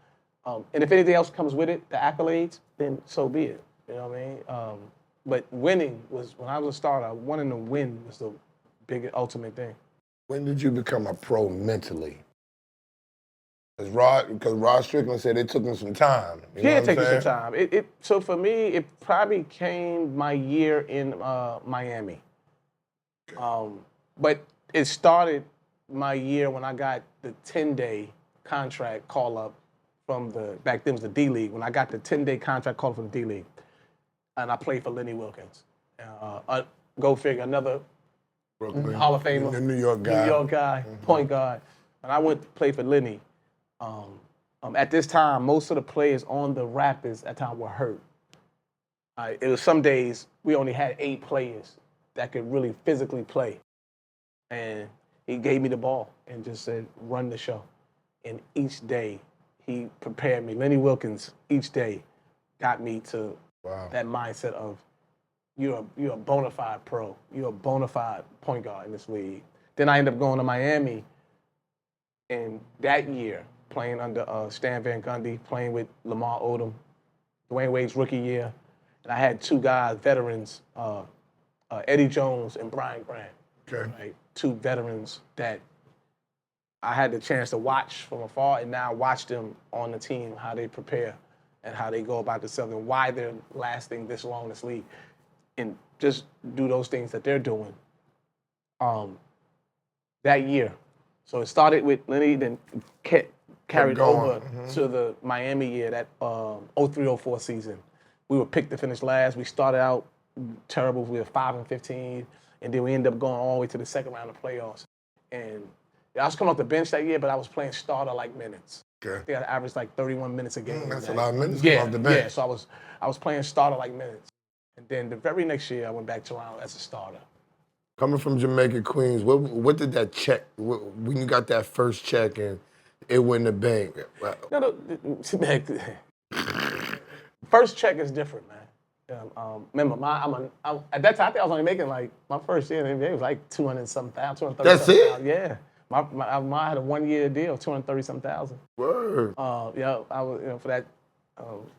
And if anything else comes with it, the accolades, then so be it. You know what I mean? But winning was, when I was a starter, wanting to win was the big ultimate thing. When did you become a pro mentally? Because Rod Strickland said it took him some time. It took me some time. So for me, it probably came my year in Miami. But it started my year when I got the 10-day contract call up from back then it was the D-League, when I got the 10-day contract call from the D-League. And I played for Lenny Wilkins. Go figure, another Hall of Famer. New York guy. Point guard. when I went to play for Lenny, at this time, most of the players on the Rapids at the time were hurt. It was some days we only had 8 players that could really physically play. And he gave me the ball and just said, run the show. And each day he prepared me. Lenny Wilkins, each day, got me to that mindset of you're a bona fide pro. You're a bona fide point guard in this league. Then I ended up going to Miami, and that year, playing under Stan Van Gundy, playing with Lamar Odom, Dwayne Wade's rookie year, and I had 2 guys, veterans, Eddie Jones and Brian Grant. Okay. Right? 2 veterans that I had the chance to watch from afar, and now watch them on the team, how they prepare and how they go about themselves and why they're lasting this long in this league. And just do those things that they're doing that year. So it started with Lenny, then carried over to the Miami year, that 03-04 season. We were picked to finish last. We started out terrible. We were 5-15, and then we ended up going all the way to the second round of playoffs. And I was coming off the bench that year, but I was playing starter-like minutes. Okay. I think I averaged like 31 minutes a game. That's a lot of minutes coming off the bench. Yeah, so I was playing starter-like minutes. And then the very next year, I went back to Toronto as a starter. Coming from Jamaica, Queens, what did that check, when you got that first check and it went in the bank? No, first check is different, man. Remember, at that time, I think I was only making like, my first year in the NBA was like 200-something thousand, 230 That's it? Yeah. I had a 1-year deal, 230-something thousand. Word. Yeah, I was, for that.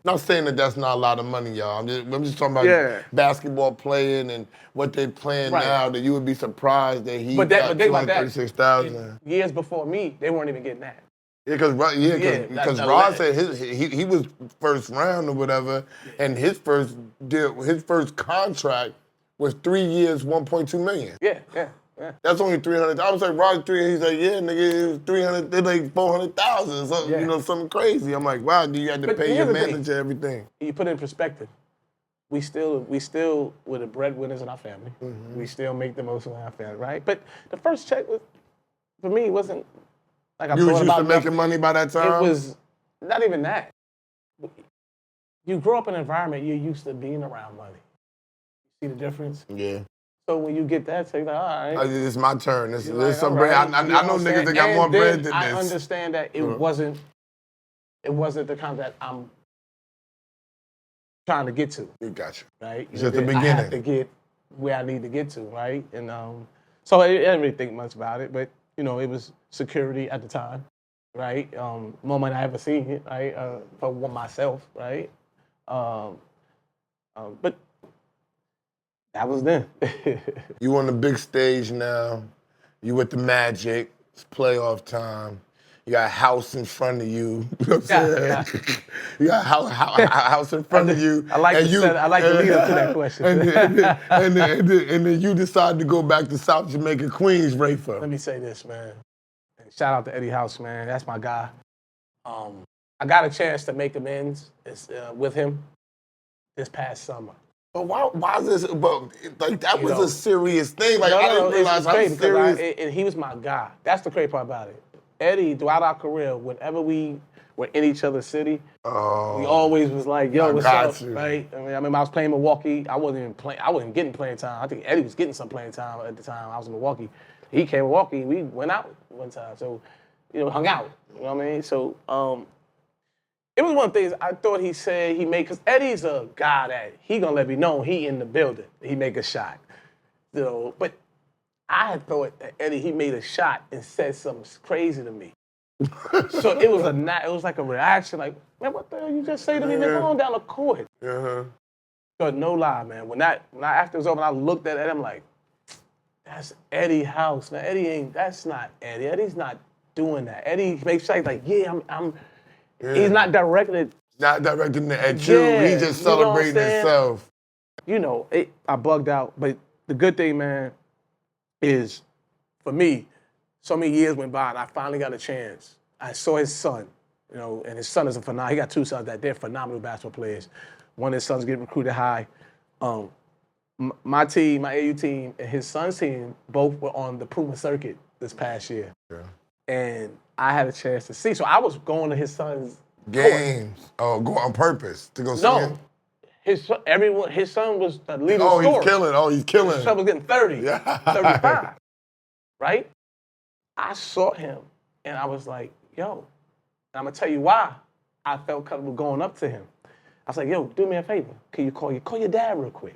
Not saying that that's not a lot of money, y'all. I'm just talking about basketball playing and what they playing now. That you would be surprised that he got $236,000. Years before me, they weren't even getting that. Yeah, because Rod said he was first round or whatever, and his first deal, his first contract was 3 years, $1.2 million. Yeah. That's only 300. I was like, Rod, 300. He's like, yeah, nigga, it was 300. They're like 400,000, something, something crazy. I'm like, wow, do you have to pay your manager everything? You put it in perspective. We still were the breadwinners in our family. Mm-hmm. We still make the most of our family, right? But the first check for me, wasn't like I thought about. You was used to making money by that time? It was not even that. You grow up in an environment you're used to being around money. See the difference? Yeah. So when you get that, you're like, all right. It's my turn. There's some bread. I know niggas that got more bread than this. I understand that it wasn't the kind that I'm trying to get to. We got you. Right? It's just the beginning. I have to get where I need to get to, right? And so I didn't really think much about it, but it was security at the time, right? More money I ever seen it, right? For myself, right? But that was then. You on the big stage now. You with the Magic. It's playoff time. You got a house in front of you. You know what I'm saying? You got a house in front of you. I like to lead up to that question. And then you decide to go back to South Jamaica, Queens, Rafer. Let me say this, man. Shout out to Eddie House, man. That's my guy. I got a chance to make amends with him this past summer. But why is this? But like that was a serious thing. Like I didn't realize how serious. And he was my guy. That's the crazy part about it. Eddie, throughout our career, whenever we were in each other's city, we always was like, "Yo, what's up?" Right? I remember I was playing Milwaukee. I wasn't getting playing time. I think Eddie was getting some playing time at the time. I was in Milwaukee. He came to Milwaukee. We went out one time, so hung out. You know what I mean? So it was one of the things I thought he said he made, because Eddie's a guy that he gonna let me know he in the building. He make a shot. But I had thought that Eddie, he made a shot and said something crazy to me. So it was like a reaction, like, man, what the hell you just say to me? Man, come on down the court. Uh-huh. So no lie, man. When after it was over, and I looked at Eddie, I'm like, that's Eddie House. Now that's not Eddie. Eddie's not doing that. Eddie makes shots like, he's not directed. Not directing it at you. He's just celebrating himself. I bugged out. But the good thing, man, is for me, so many years went by and I finally got a chance. I saw his son, and his son is he got 2 sons that they're phenomenal basketball players. One of his sons getting recruited high. My team, my AU team, and his son's team both were on the Puma circuit this past year. Yeah. and I had a chance to see. So I was going to his son's Games. Oh, go on purpose to go see No, him? his son was the leading Oh, scorer. he's killing. Oh, he's killing. His son was getting 30, Yeah. 35, right? I saw him, and I was like, yo, and I'm going to tell you why I felt comfortable going up to him. I was like, yo, do me a favor. Can you call your dad real quick?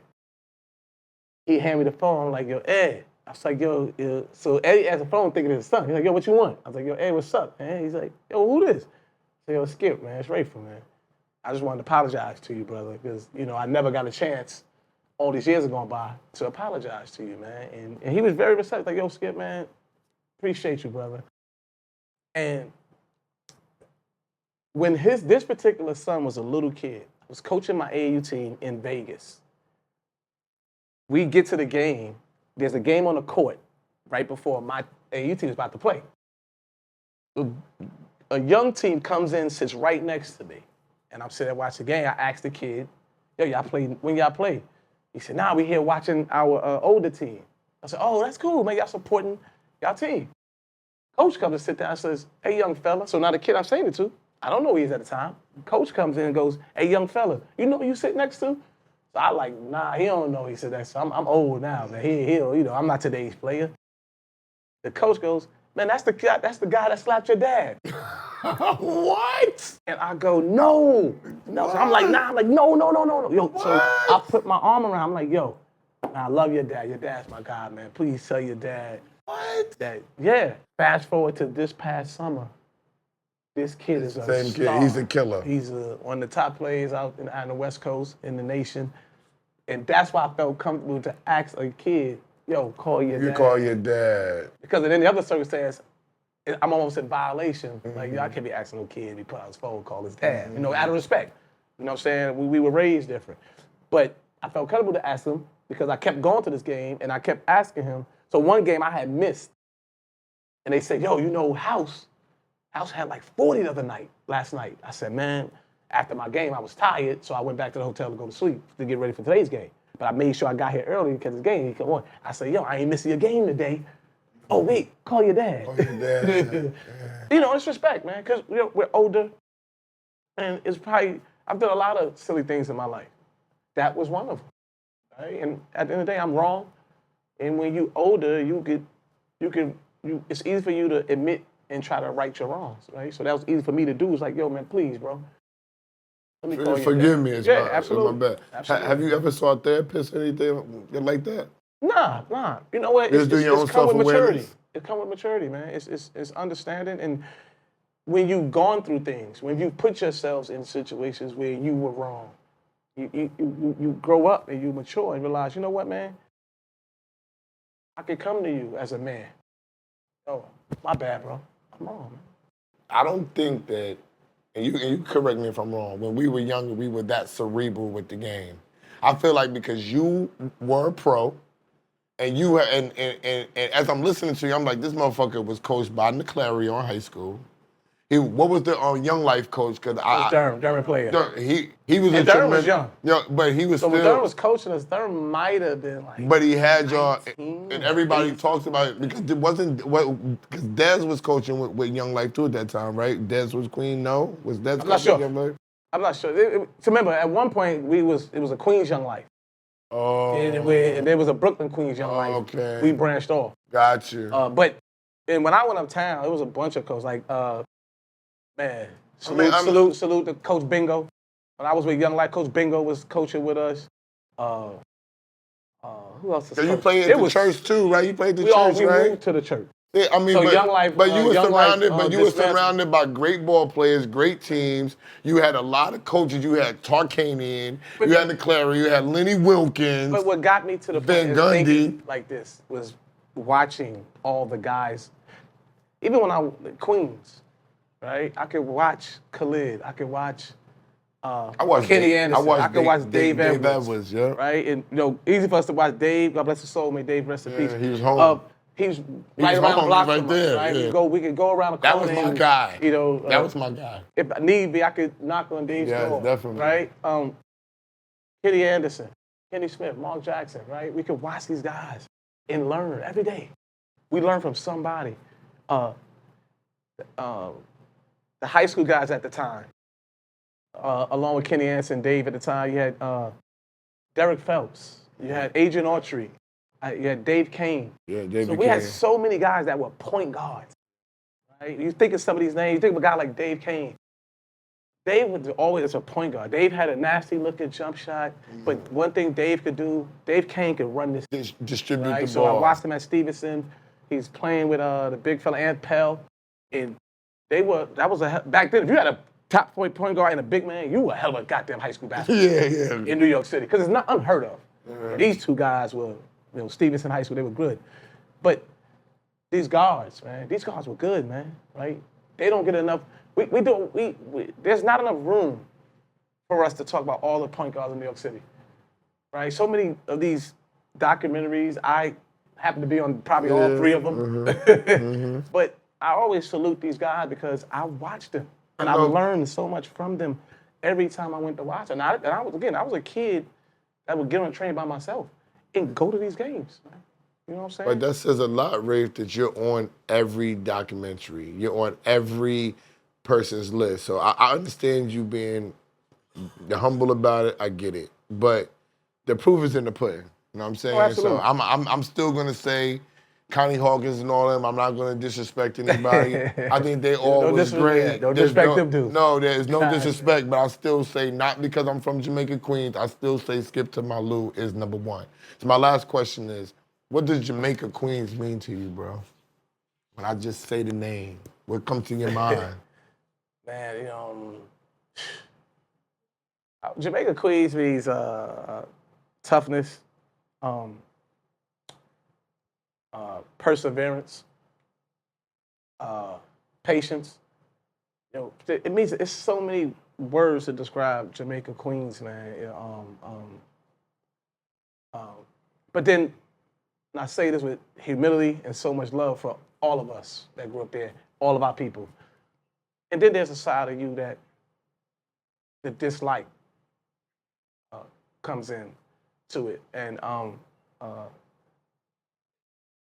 He handed me the phone. I'm like, yo, Ed. I was like, yo, so Eddie has the phone thinking it's his son. He's like, yo, what you want? I was like, yo, Ed, what's up, man? He's like, yo, who this? I said, yo, Skip, man, it's Rafer, man. I just wanted to apologize to you, brother, because, I never got a chance all these years have gone by to apologize to you, man. And he was very receptive, like, yo, Skip, man, appreciate you, brother. And when this particular son was a little kid, I was coaching my AAU team in Vegas. We get to the game. There's a game on the court right before my AAU team is about to play. A young team comes in, sits right next to me. And I'm sitting there watching the game. I asked the kid, yo, when y'all play? He said, nah, we here watching our older team. I said, oh, that's cool, man. Y'all supporting y'all team. Coach comes and sit down and says, hey, young fella. So now the kid I'm saying it to, I don't know who he is at the time. Coach comes in and goes, hey, young fella, you know who you sit next to? So I like, nah, he don't know. He said that. So I'm old now, man. He'll, I'm not today's player. The coach goes, man, that's the guy that slapped your dad. What? And I go, no. So I'm like, nah. I'm like, no. Yo, what? So I put my arm around him. I'm like, yo, man, I love your dad. Your dad's my guy, man. Please tell your dad. What? That, yeah. Fast forward to this past summer. This kid is a Same star. kid. He's a killer. He's one of the top players out on the West Coast in the nation. And that's why I felt comfortable to ask a kid, yo, call your dad. You call your dad. Because in any other circumstance, I'm almost in violation. Like, I can't be asking no kid to be put on his phone, call his dad. Out of respect. You know what I'm saying? We were raised different. But I felt comfortable to ask him because I kept going to this game and I kept asking him. So one game I had missed. And they said, yo, House had like 40 the other night, last night. I said, man, after my game, I was tired, so I went back to the hotel to go to sleep to get ready for today's game. But I made sure I got here early because the game come on. I said, yo, I ain't missing your game today. Oh, wait, call your dad. Call your dad. It's respect, man, because we're older. And it's probably, I've done a lot of silly things in my life. That was one of them, right? And at the end of the day, I'm wrong. And when you older, it's easy for you to admit and try to right your wrongs, right? So that was easy for me to do. It's like, yo, man, please, bro. Let me call Forgive me. It's absolutely. my bad. Absolutely. Have you ever saw a therapist or anything like that? Nah. You know what? Just do your own it's come with maturity. self-awareness? It comes with maturity, man. It's understanding. And when you've gone through things, when you put yourselves in situations where you were wrong, you grow up and you mature and realize, you know what, man? I could come to you as a man. Oh, my bad, bro. I'm wrong, man. I don't think that, and you correct me if I'm wrong, when we were younger, we were that cerebral with the game. I feel like because you were a pro, and you were, and as I'm listening to you, I'm like, this motherfucker was coached by Clarion High School. What was the Young Life coach? Cause Durham player. He was and Durham was young. Yeah, but he was so still. when Durham was coaching us, Durham might have been like. But he had y'all, 19, and everybody talks about it because it wasn't because Dez was coaching with Young Life too at that time, right? Dez was Queen. No, was Dez? I'm not sure. Young Life? I'm not sure. So remember, at one point it was a Queens Young Life. Oh. And there was a Brooklyn Queens Young Life. Okay. We branched off. Got you. And when I went uptown, it was a bunch of coaches. Like, salute to Coach Bingo. When I was with Young Life, Coach Bingo was coaching with us. Who else? So you played at the church too, right? You played at the church, right? We moved to the church. Yeah, I mean, so Young Life, but you were surrounded by great ball players, great teams. You had a lot of coaches. You had Tarkanian, you had Clary, you had Lenny Wilkins. But what got me to the Van point Gundy. is thinking like this was watching all the guys. Even when Queens, right? I could watch Khalid. I could watch Kenny Anderson. I could watch Dave Edwards. Yeah. Right? And easy for us to watch Dave. God bless his soul. May Dave rest in peace. He was home. He's right around the block right from there. us, right? Yeah. We could go around the corner. That was my guy. That was my guy. If need be, I could knock on Dave's door. Yeah, definitely. Right? Kenny Anderson, Kenny Smith, Mark Jackson, right? We could watch these guys and learn every day. We learn from somebody. the high school guys at the time, along with Kenny Anderson, Dave at the time. You had Derek Phelps. You had Adrian Autry. You had Dave Kane. Yeah, David So we had Kane. so many guys that were point guards. Right? You think of some of these names. You think of a guy like Dave Kane. Dave was always a point guard. Dave had a nasty looking jump shot, but one thing Dave could do, Dave Kane could run this. Distribute Right? the So ball. I watched him at Stevenson. He's playing with the big fella Ant Pell, and back then. If you had a top point guard and a big man, you were a hell of a goddamn high school basketball Yeah. in New York City, because it's not unheard of. These two guys were, Stevenson High School, they were good, but these guards, man, these guards were good, man. Right? They don't get enough. There's not enough room for us to talk about all the point guards in New York City, right? So many of these documentaries, I happen to be on probably all three of them, but I always salute these guys because I watched them and I learned so much from them every time I went to watch. And I was a kid that would get on a train by myself and go to these games. Man. You know what I'm saying? But that says a lot, Rafe, that you're on every documentary. You're on every person's list. So I understand you being humble about it. I get it. But the proof is in the pudding. You know what I'm saying? Absolutely. So I'm still going to say Connie Hawkins and all them. I'm not going to disrespect anybody. I think they all was great. Don't disrespect them, dude. No, there's no disrespect, but I'll still say, not because I'm from Jamaica, Queens, I still say Skip to Malou is number one. So my last question is, what does Jamaica, Queens mean to you, bro? When I just say the name, what comes to your mind? Man, Jamaica, Queens means toughness, perseverance, patience. It means it's so many words to describe Jamaica, Queens, man. But then I say this with humility and so much love for all of us that grew up there, all of our people. And then there's a side of you that the dislike comes in to it. And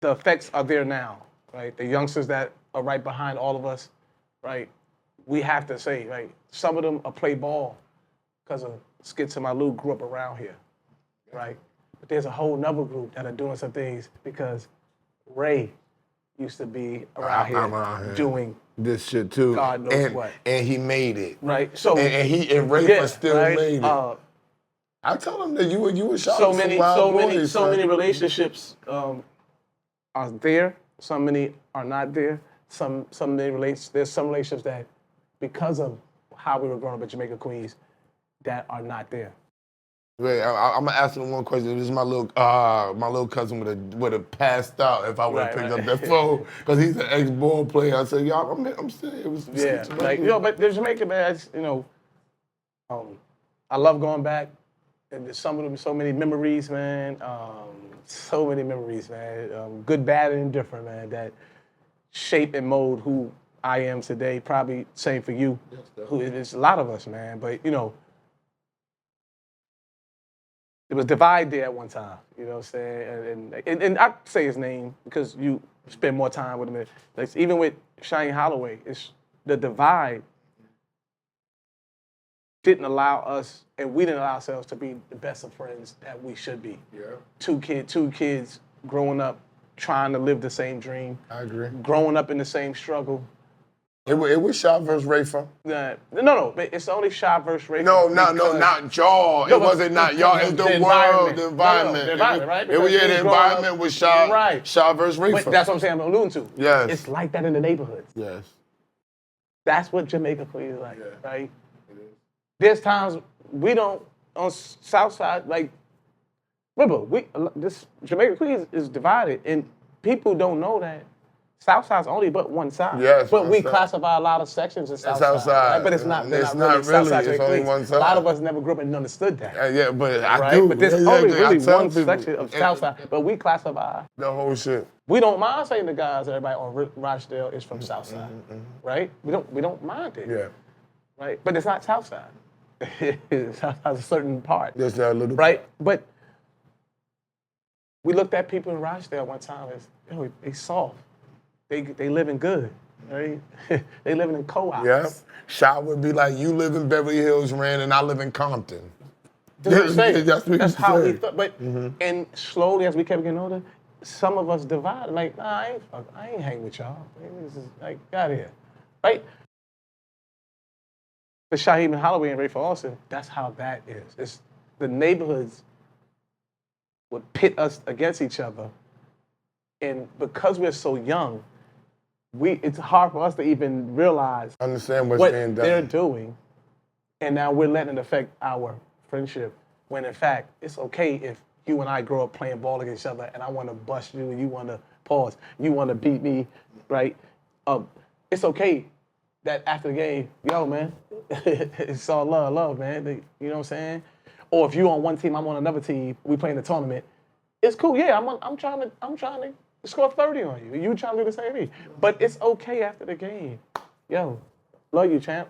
the effects are there now, right? The youngsters that are right behind all of us, right? We have to say, right? Some of them are play ball because of Skip to Malou grew up around here, right? But there's a whole nother group that are doing some things because Ray used to be around here doing this shit too. God knows what. And he made it. Right. So and Rafer still right? made it. I told him that you were shot so with many, some wild so boys, many, so son. many relationships are there. So many are not there. There's some relationships that, because of how we were growing up in Jamaica, Queens, that are not there. Wait, I'm gonna ask him one question. This is my little cousin would have passed out if I would have picked up that phone because he's an ex-ball player. I said, y'all, I'm saying it was. Yeah, but the Jamaican man, I love going back. And there's so many memories, man. So many memories, man. Good, bad, and indifferent, man. That shape and mold who I am today. Probably same for you. It's a lot of us, man. But there was Divide there at one time. You know what I'm saying? And I say his name because you spend more time with him. Like, even with Shane Holloway, it's the Divide didn't allow us, and we didn't allow ourselves to be the best of friends that we should be. Yeah. Two kids growing up, trying to live the same dream. I agree. Growing up in the same struggle. It was Shaw versus Rafer. No, but it's only Shaw versus Rafer. No, not y'all. No, it wasn't not y'all. It's the world, the environment. The environment, right? The environment was Shaw versus Rafer. But that's what I'm saying. I'm alluding to. Yes. It's like that in the neighborhoods. Yes. That's what Jamaica Queens is like, right? It is. There's times we don't on Southside. Like, remember, this Jamaica Queens is divided, and people don't know that Southside's only but one side. Yes, but we side. classify a lot of sections as Southside. Right? But it's not. It's not really Southside. It's only one side. A lot of us never grew up and understood that. Yeah, but I right? do. But there's only really one section of people, Southside. But we classify the whole shit. We don't mind saying the guys, everybody on Rochdale is from Southside, right? We don't mind it. Yeah. Right, but it's not Southside. Southside's a certain part. Just that little right, but we looked at people in Rochdale one time as, they soft. They living good. right? They living in co-ops. Yeah. Shot would be like, you live in Beverly Hills, Rand, and I live in Compton. That's what I'm saying. That's what That's he how we said. thought. But and slowly as we kept getting older, some of us divided. Like, nah, I ain't hang with y'all. This is like, get out of here, right? The Shaheed and Holloway and Rafer Alston, that's how that is. It's the neighborhoods would pit us against each other, and because we're so young, it's hard for us to even realize Understand what's what being they're done. doing, and now we're letting it affect our friendship. When in fact, it's okay if you and I grow up playing ball against each other, and I want to bust you, and you want to pause, you want to beat me, right? It's okay that after the game, yo, man, it's all love, man. You know what I'm saying? Or if you're on one team, I'm on another team, we playing the tournament. It's cool, yeah. I'm trying to score 30 on you. You trying to do the same thing. But it's okay after the game. Yo, love you, champ.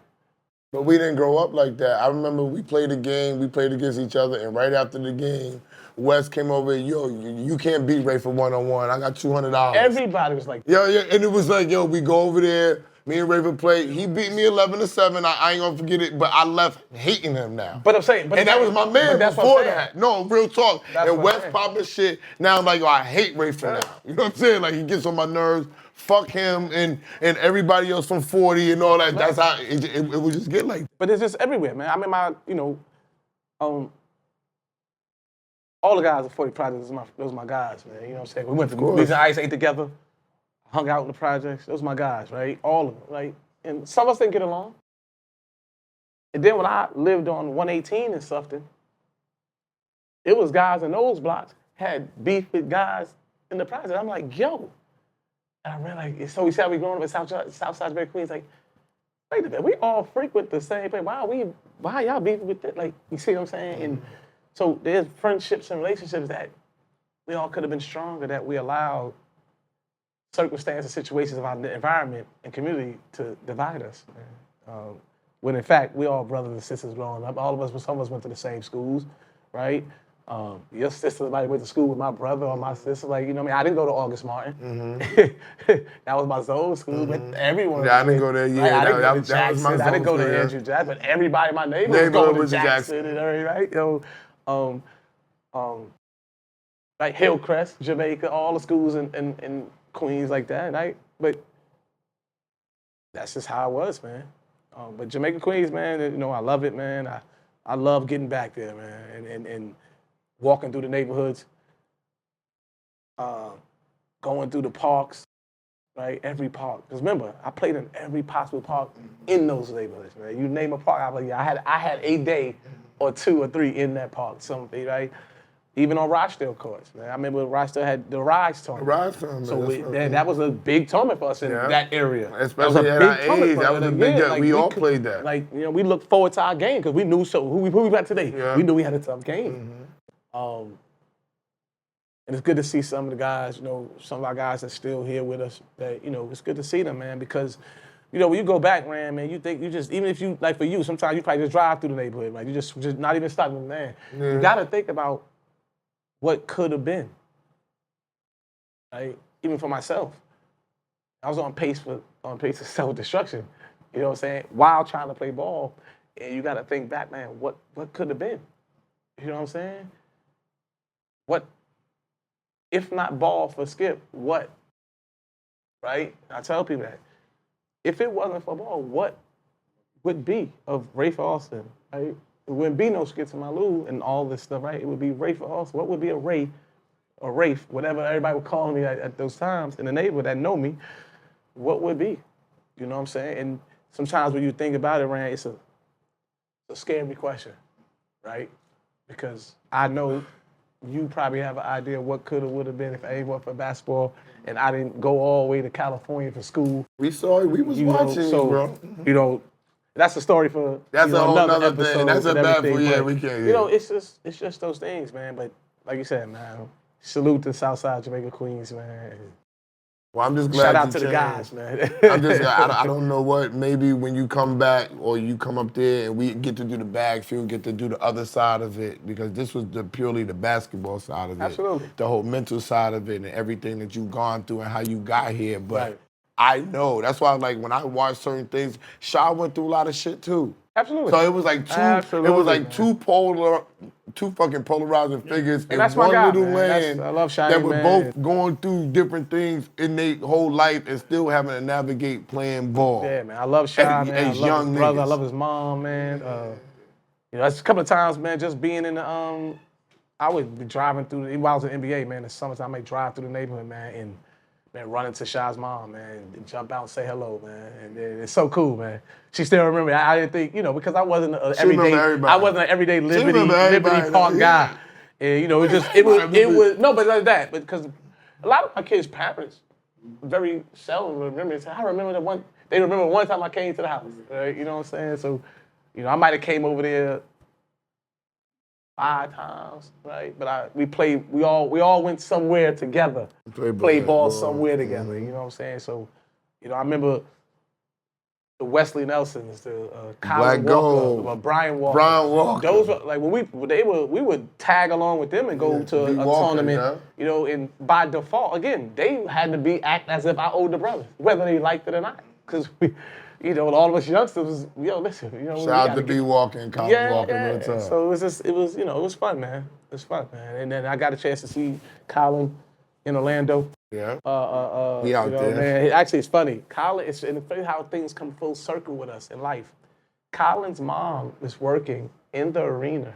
But we didn't grow up like that. I remember we played a game, we played against each other, and right after the game, Wes came over, yo, you can't beat Ray for one-on-one. I got $200. Everybody was like, Yeah, and it was like, yo, we go over there, me and Rafer played. He beat me 11-7. I ain't gonna forget it, but I left hating him now. but I'm saying, And that was my man before that. No, real talk. That's And what I'm West saying. popping shit. Now I'm like, yo, I hate Rafer now. You know what I'm saying? Like, he gets on my nerves. Fuck him and everybody else from 40 and all that. That's how it would just get like that. But it's just everywhere, man. I mean, all the guys at 40 Projects, those are my guys, man. You know what I'm saying? We went to movies and Ice ate together, hung out in the projects. Those are my guys, right? All of them, right? And some of us didn't get along. And then when I lived on 118 and something, it was guys in those blocks had beef with guys in the project. I'm like, yo. And I realized, so we said we growing up in Southside Bay, Queens, like, wait a minute, we all frequent the same place. Why y'all beefing with that? Like, you see what I'm saying? And so there's friendships and relationships that we all could have been stronger, that we allowed circumstances, situations of our environment and community to divide us. When in fact, we all brothers and sisters growing up. All of us, some of us went to the same schools, right? Your sister might went to school with my brother or my sister. Like, you know what I mean? I didn't go to August Martin. That was my Zoe school, but everyone. Yeah, I didn't go there. Yeah, right? I didn't go to that was Jackson. my I didn't go Zoe to school, Andrew Jackson, but everybody in my neighborhood was going to Jackson and everything, right? Like Hillcrest, Jamaica, all the schools in Queens like that, right? But that's just how it was, man. But Jamaica, Queens, man, you know, I love it, man. I love getting back there, man, and walking through the neighborhoods, going through the parks, right? Every park. Because remember, I played in every possible park in those neighborhoods, man. You name a park, I was like, yeah, I had a day or 2 or 3 in that park, something, right? Even on Rochdale courts, man. I remember Rochdale had the Rise tournament. Rise tournament. So that was a big tournament for us in that area. Especially at our age, that was a big deal. We all played that. Like, you know, we looked forward to our game because we knew who we got today. Yeah. We knew we had a tough game. And it's good to see some of the guys, you know, some of our guys that's still here with us. That, you know, it's good to see them, man, because, you know, when you go back, man, you think you just, even if you, like for you, sometimes you probably just drive through the neighborhood, right? You just not even stopping there. You got to think about what could have been, right? Even for myself, I was on pace for self-destruction. You know what I'm saying? While trying to play ball, and you got to think back, man. What could have been? You know what I'm saying? What, if not ball for Skip? What? Right? I tell people that if it wasn't for ball, what would be of Rafer Alston? Right? It wouldn't be no Skip to my Lou and all this stuff, right? It would be Rafer Alston. What would be a Ray, or Rafe, whatever everybody would call me at those times in the neighborhood that know me? What would be? You know what I'm saying? And sometimes when you think about it, Rand, it's a scary question, right? Because I know you probably have an idea of what could have, would have been if I ain't went for basketball and I didn't go all the way to California for school. We saw it. We was watching, bro. You know, that's a story for that's a whole another nother thing. That's a bad for we can't. You know, it's just those things, man. But like you said, man, salute to Southside Jamaica, Queens, man. Well, I'm just glad. Shout out to the guys, man. I don't know what. Maybe when you come back or you come up there and we get to do the bag field, get to do the other side of it, because this was purely the basketball side of it. Absolutely. The whole mental side of it and everything that you've gone through and how you got here. But I know. That's why, like, when I watch certain things, Sha went through a lot of shit too. Absolutely. So it was like two fucking polarizing figures in that's my one guy, little man. land I love Shy, that were man. both going through different things in their whole life and still having to navigate playing ball. Yeah, man. I love Shy, man. I As love young his brother. niggas. I love his mom, man. You know, that's a couple of times, man, just being in the, I would be driving through, while I was in the NBA, man, in the summertime, I might drive through the neighborhood, man, and man, run into Shy's mom, man, and jump out and say hello, man. And it's so cool, man. She still remember. I didn't think, you know, because I wasn't an everyday Liberty Park guy. And, you know, it was no, but like that, because a lot of my kids' parents very seldom remember. I remember they remember one time I came to the house, right? You know what I'm saying? So, you know, I might have came over there 5 times, right? But we all went somewhere together. Played ball somewhere together, you know what I'm saying? So, you know, I remember the Wesley Nelsons, the Colin Walker, Brian Walker. Those were like when we would tag along with them and go to a tournament, you know, and by default, again, they had to act as if I owed the brother, whether they liked it or not. Because we, you know, all of us youngsters, listen, you know. Shout out to B Walker and Colin Walker all the time. So it was fun, man. It was fun, man. And then I got a chance to see Colin in Orlando. Yeah. We out there. Man, actually, it's funny. Colin, it's funny how things come full circle with us in life. Colin's mom was working in the arena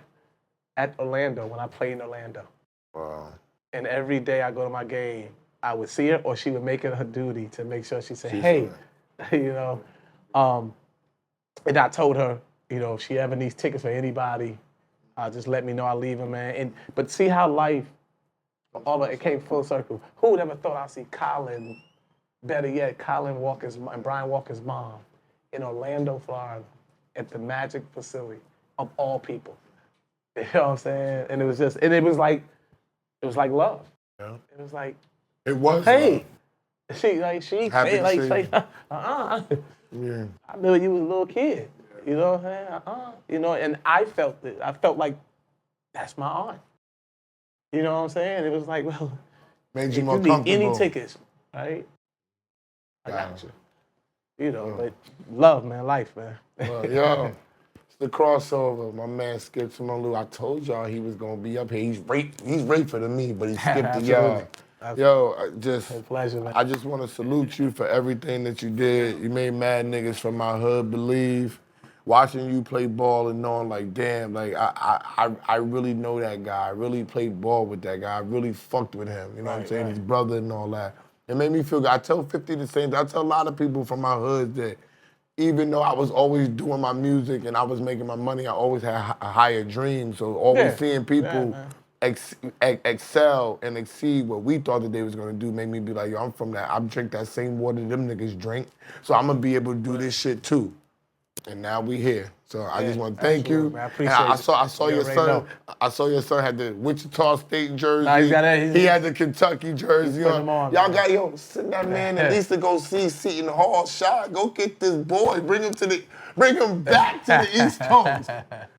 at Orlando when I played in Orlando. Wow. And every day I go to my game, I would see her, or she would make it her duty to make sure she said, hey, you know. And I told her, you know, if she ever needs tickets for anybody, just let me know. I'll leave her, man. But see how life, it came full circle. Who would ever thought I'd see Colin, better yet, Colin Walker's and Brian Walker's mom in Orlando, Florida, at the Magic facility of all people. You know what I'm saying? And it was like love. Yeah. It was like, it was. Hey, love. she said, like, say, Yeah. I knew you was a little kid. You know what I'm saying? You know, and I felt it. I felt like that's my aunt. You know what I'm saying? It was like, well, made if you more you need comfortable. any tickets, right? I got you. You know, but love, man, life, man. Well, yo, it's the crossover. My man Skip Simonu. I told y'all he was gonna be up here. He's Rafer to me, but he skipped the y'all. Yo, pleasure, man. I just want to salute you for everything that you did. You made mad niggas from my hood believe. Watching you play ball and knowing like, damn, like I really know that guy. I really played ball with that guy. I really fucked with him. You know what I'm saying? His brother and all that. It made me feel good. I tell 50 the same thing. I tell a lot of people from my hood that even though I was always doing my music and I was making my money, I always had a higher dream. So always seeing people excel and exceed what we thought that they was gonna do made me be like, yo, I'm from that. I drink that same water them niggas drink. So I'm gonna be able to do this shit too. And now we here. So I just want to thank you. Man, I appreciate it. I saw your son. Know. I saw your son had the Wichita State jersey. Nah, he had the Kentucky jersey. Y'all got send that man at least to go see seat in the hall shot. Go get this boy. Bring him back to the East Coast.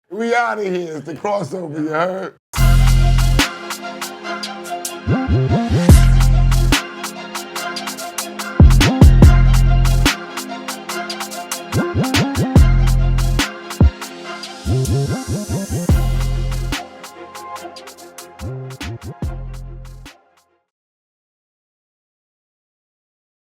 We out of here. It's the crossover. You heard?